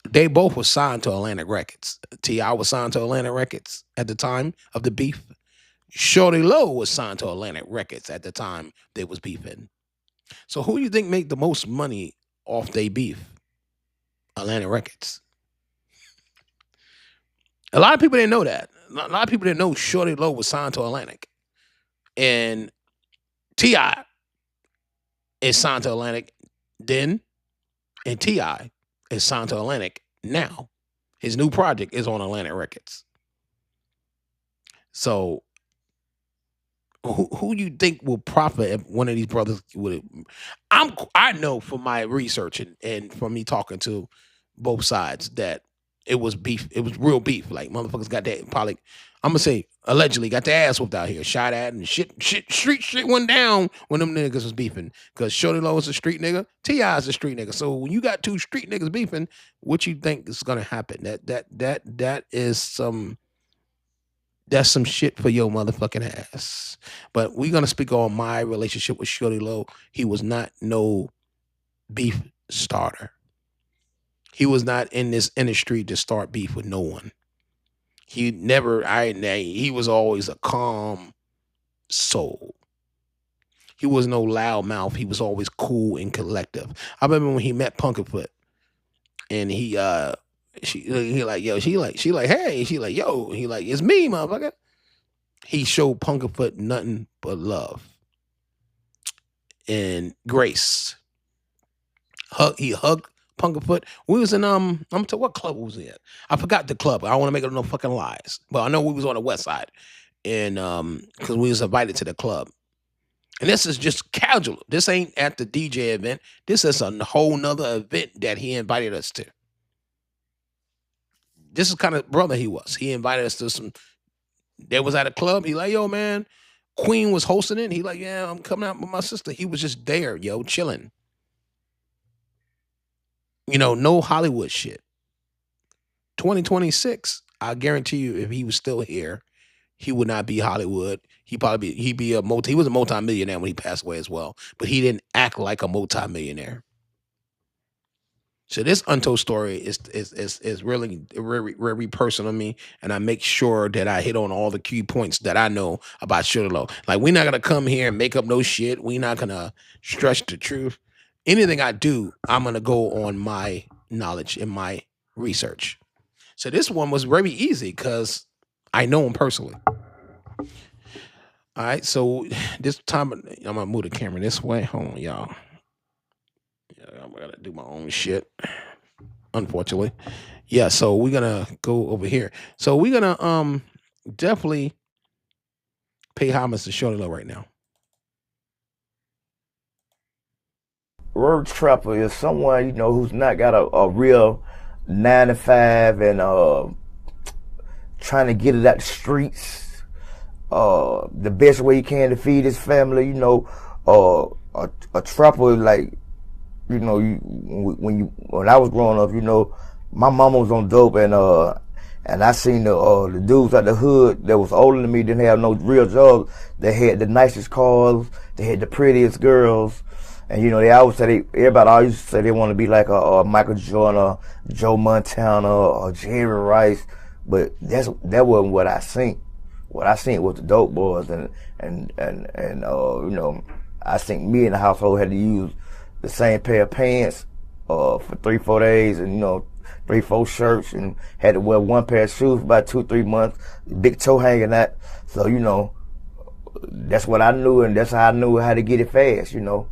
Speaker 1: They both were signed to Atlantic Records. T.I. was signed to Atlantic Records at the time of the beef. Shawty Lo was signed to Atlantic Records at the time they was beefing. So who do you think make the most money off they beef? Atlantic Records. A lot of people didn't know that. A lot of people didn't know Shawty Lo was signed to Atlantic. And T.I. is signed to Atlantic then, and T.I. is signed to Atlantic now. His new project is on Atlantic Records. So who you think will profit if one of these brothers would? I know from my research and from me talking to both sides that it was beef. It was real beef. Like motherfuckers got that probably. I'm gonna say allegedly got their ass whooped out here, shot at and street shit went down when them niggas was beefing. Cause Shawty Lo is a street nigga, T.I. is a street nigga. So when you got two street niggas beefing, what you think is gonna happen? That is some. That's some shit for your motherfucking ass. But we're gonna speak on my relationship with Shawty Lo. He was not no beef starter. He was not in this industry to start beef with no one. He never, he was always a calm soul. He was no loud mouth. He was always cool and collective. I remember when he met Punkerfoot and he like, yo, she like, hey, she like, yo, he like, it's me, motherfucker. He showed Punkerfoot nothing but love and grace. He hugged Punkerfoot. We was in I'm gonna tell what club was he at. I forgot the club. I don't want to make it no fucking lies. But I know we was on the west side. And because we was invited to the club. And this is just casual. This ain't at the DJ event. This is a whole nother event that he invited us to. This is kind of brother he was. He invited us to some. They was at a club. He like, yo, man, Queen was hosting it. He like, yeah, I'm coming out with my sister. He was just there, yo, chilling. You know, no Hollywood shit. 2026, I guarantee you, if he was still here, he would not be Hollywood. He'd be he was a multimillionaire when he passed away as well. But he didn't act like a multimillionaire. So this untold story is really very very personal to me, and I make sure that I hit on all the key points that I know about Shawty Lo. Like we're not gonna come here and make up no shit. We're not gonna stretch the truth. Anything I do, I'm gonna go on my knowledge and my research. So this one was very easy because I know him personally. All right, so this time I'm gonna move the camera this way. Hold on, y'all. Yeah, I'm gonna do my own shit. Unfortunately, yeah. So we're gonna go over here. So we're gonna definitely pay homage to Shawty Lo right now.
Speaker 2: Road trapper is someone who's not got a real 9 to 5 and trying to get it out the streets. The best way he can to feed his family. A trapper like when I was growing up, my mama was on dope and I seen the dudes at the hood that was older than me didn't have no real jobs. They had the nicest cars, they had the prettiest girls, and they always say everybody always say they want to be like a Michael Jordan, or Joe Montana, or Jerry Rice, but that wasn't what I seen. What I seen was the dope boys, and I think me and the household had to use the same pair of pants for 3 4 days, and 3 4 shirts, and had to wear one pair of shoes for about 2 3 months, big toe hanging out. So that's what I knew, and that's how I knew how to get it fast, to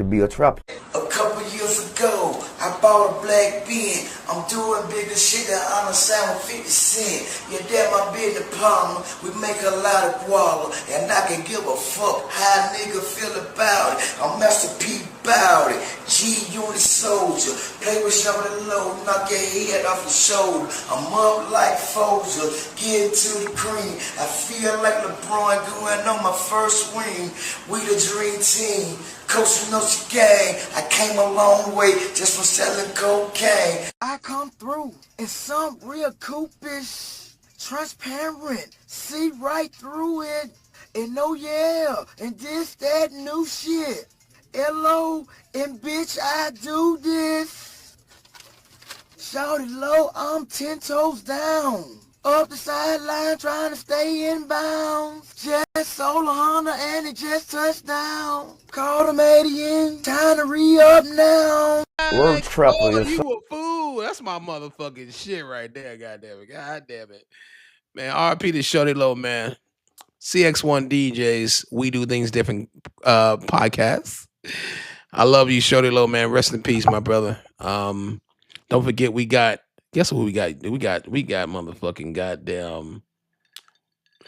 Speaker 2: be a trapper.
Speaker 3: A couple years ago, I bought a black bin. I'm doing bigger shit than I'm sound 50 Cent. Yeah, that my business partner. We make a lot of guava, and I can give a fuck how a nigga feel about it. I'm Master P about it. G-Unit soldier. Play with Shawty Lo, knock your head off your shoulder. I'm up like Folger, get to the cream. I feel like LeBron going on my first ring. We the dream team. Coach knows the game. I came a long way just from selling cocaine. I come through in some real coupish, transparent, see right through it. And oh yeah, and this, that new shit. Hello, and bitch, I do this. Shawty Lo, I'm 10 toes down. Up the sideline trying to stay in bounds. Just sold a Honda and it just touched down. Called him 80 in, time to re-up now.
Speaker 2: Road trapper
Speaker 1: Oh,
Speaker 2: is
Speaker 1: you a fool. That's my motherfucking shit right there. God damn it. God damn it. Man, RP to Shawty Lo, man. CX1 DJs, we do things different podcasts. I love you, Shawty Lo, man. Rest in peace, my brother. Don't forget guess what we got? We got motherfucking goddamn.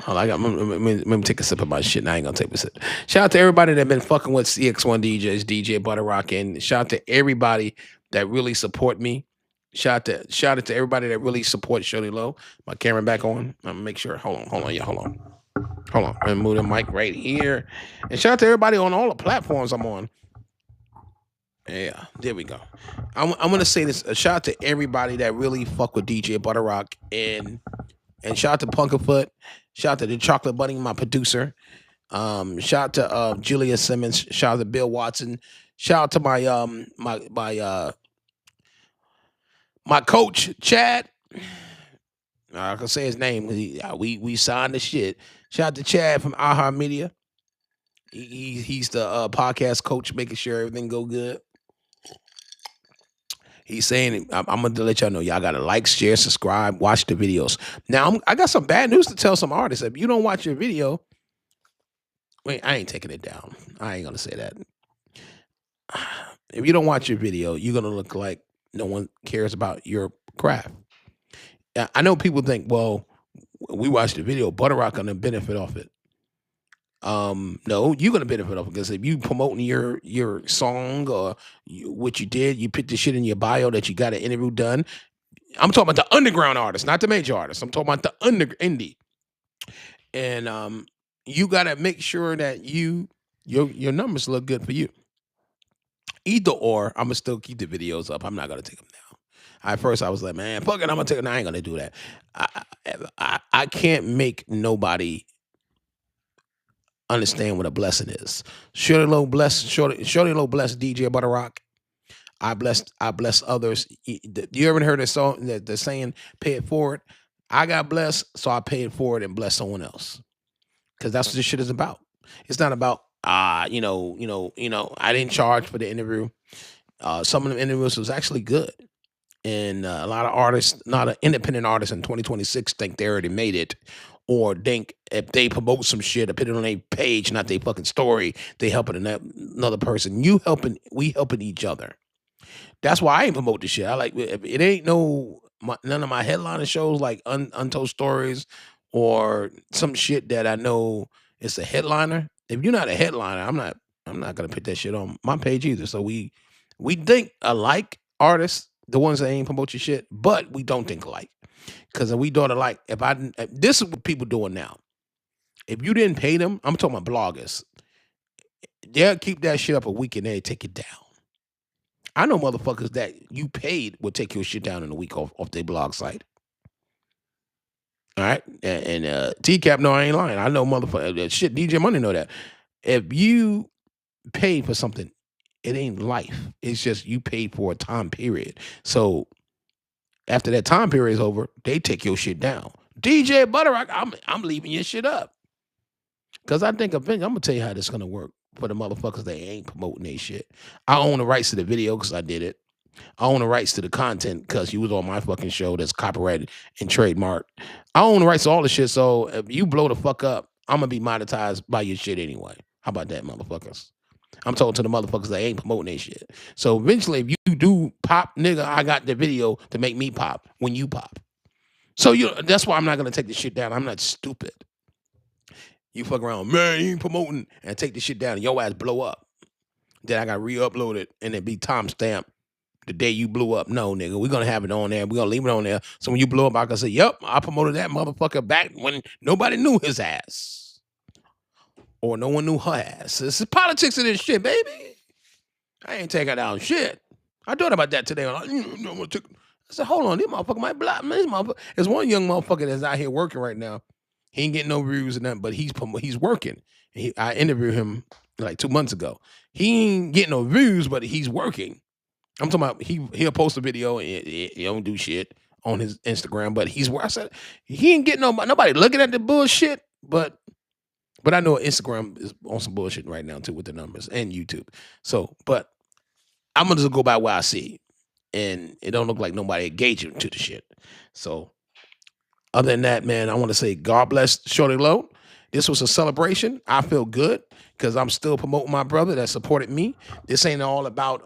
Speaker 1: Hold on, let me take a sip of my shit. And I ain't gonna take a sip. Shout out to everybody that been fucking with CX1 DJs, DJButterrock In. Shout out to everybody that really support me. Shout out to everybody that really supports Shawty Lo. My camera back on. I'm gonna make sure. Hold on, yeah, hold on. Hold on. I'm gonna move the mic right here. And shout out to everybody on all the platforms I'm on. Yeah, there we go. I'm gonna say this. A shout out to everybody that really fuck with DJ Butterrock and shout out to Punkerfoot. Shout out to the Chocolate Bunny, my producer. Shout out to Julia Simmons. Shout out to Bill Watson. Shout out to my coach Chad. I can say his name. We signed the shit. Shout out to Chad from Aha Media. He's the podcast coach, making sure everything go good. He's saying, I'm going to let y'all know, y'all got to like, share, subscribe, watch the videos. Now, I got some bad news to tell some artists. If you don't watch your video, wait, I ain't taking it down. I ain't going to say that. If you don't watch your video, you're going to look like no one cares about your craft. I know people think, well, we watched the video, Butterrock going to benefit off it. No, you're gonna benefit off it because if you promoting your song or what you did, you put the shit in your bio that you got an interview done. I'm talking about the underground artists, not the major artists. I'm talking about the indie, and you gotta make sure that your numbers look good for you. Either or, I'm gonna still keep the videos up. I'm not gonna take them down. At first, I was like, man, fuck it, I'm gonna take it. I ain't gonna do that. I can't make nobody understand what a blessing is. Shawty Lo bless DJ Butterrock. I bless others. You ever heard the song, the saying, pay it forward? I got blessed, so I pay it forward and bless someone else. Because that's what this shit is about. It's not about I didn't charge for the interview. Some of the interviews was actually good. And a lot of artists, not an independent artists in 2026, think they already made it, or think if they promote some shit or put it on their page, not their fucking story, they helping another person. We helping each other. That's why I ain't promote this shit. I like it ain't none of my headliner shows like Untold Stories or some shit that I know it's a headliner. If you're not a headliner, I'm not gonna put that shit on my page either. So we think alike artists, the ones that ain't promote your shit, but we don't think alike. Cause we don't alike. If this is what people doing now. If you didn't pay them, I'm talking about bloggers. They'll keep that shit up a week and they take it down. I know motherfuckers that you paid will take your shit down in a week off their blog site. All right. And TCAP, no, I ain't lying. I know motherfuckers. Shit, DJ Money know that. If you paid for something, it ain't life. It's just you paid for a time period. So after that time period is over, they take your shit down. DJButterrock, I'm leaving your shit up. Because I think eventually, I'm going to tell you how this is going to work for the motherfuckers that ain't promoting their shit. I own the rights to the video because I did it. I own the rights to the content because you was on my fucking show that's copyrighted and trademarked. I own the rights to all the shit, so if you blow the fuck up, I'm going to be monetized by your shit anyway. How about that, motherfuckers? I'm talking to the motherfuckers that ain't promoting their shit. So eventually, if you do pop, nigga, I got the video to make me pop when you pop. So that's why I'm not going to take the shit down. I'm not stupid. You fuck around, man, you ain't promoting, and take the shit down, and your ass blow up. Then I got re-upload it, and it be timestamped the day you blew up. No, nigga, we're going to have it on there. We're going to leave it on there. So when you blow up, I can say, yep, I promoted that motherfucker back when nobody knew his ass. Or no one knew her ass. This is politics in this shit, baby. I ain't taking down shit. I thought about that today. I said, hold on, this motherfucker might block me. There's one young motherfucker that's out here working right now. He ain't getting no views and nothing, but he's working. I interviewed him like 2 months ago. He ain't getting no views, but he's working. I'm talking about he'll post a video and he don't do shit on his Instagram, but I said he ain't getting nobody looking at the bullshit, but I know Instagram is on some bullshit right now too with the numbers and YouTube. So, but I'm gonna just go by what I see, and it don't look like nobody engaging to the shit. So, other than that, man, I want to say God bless Shawty Lo. This was a celebration. I feel good because I'm still promoting my brother that supported me. This ain't all about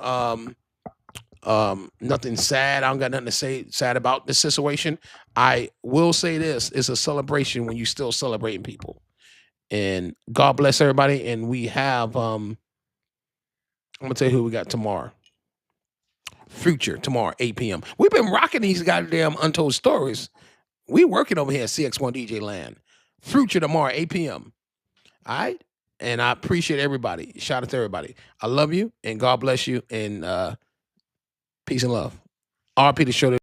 Speaker 1: nothing sad. I don't got nothing to say sad about this situation. I will say this: it's a celebration when you still celebrating people. And God bless everybody. And we have I'm gonna tell you who we got tomorrow. Future tomorrow, 8 p.m. We've been rocking these goddamn Untold Stories. We working over here at CX1 DJ Land. Future tomorrow, 8 p.m. All right? And I appreciate everybody. Shout out to everybody. I love you and God bless you and peace and love. RP to show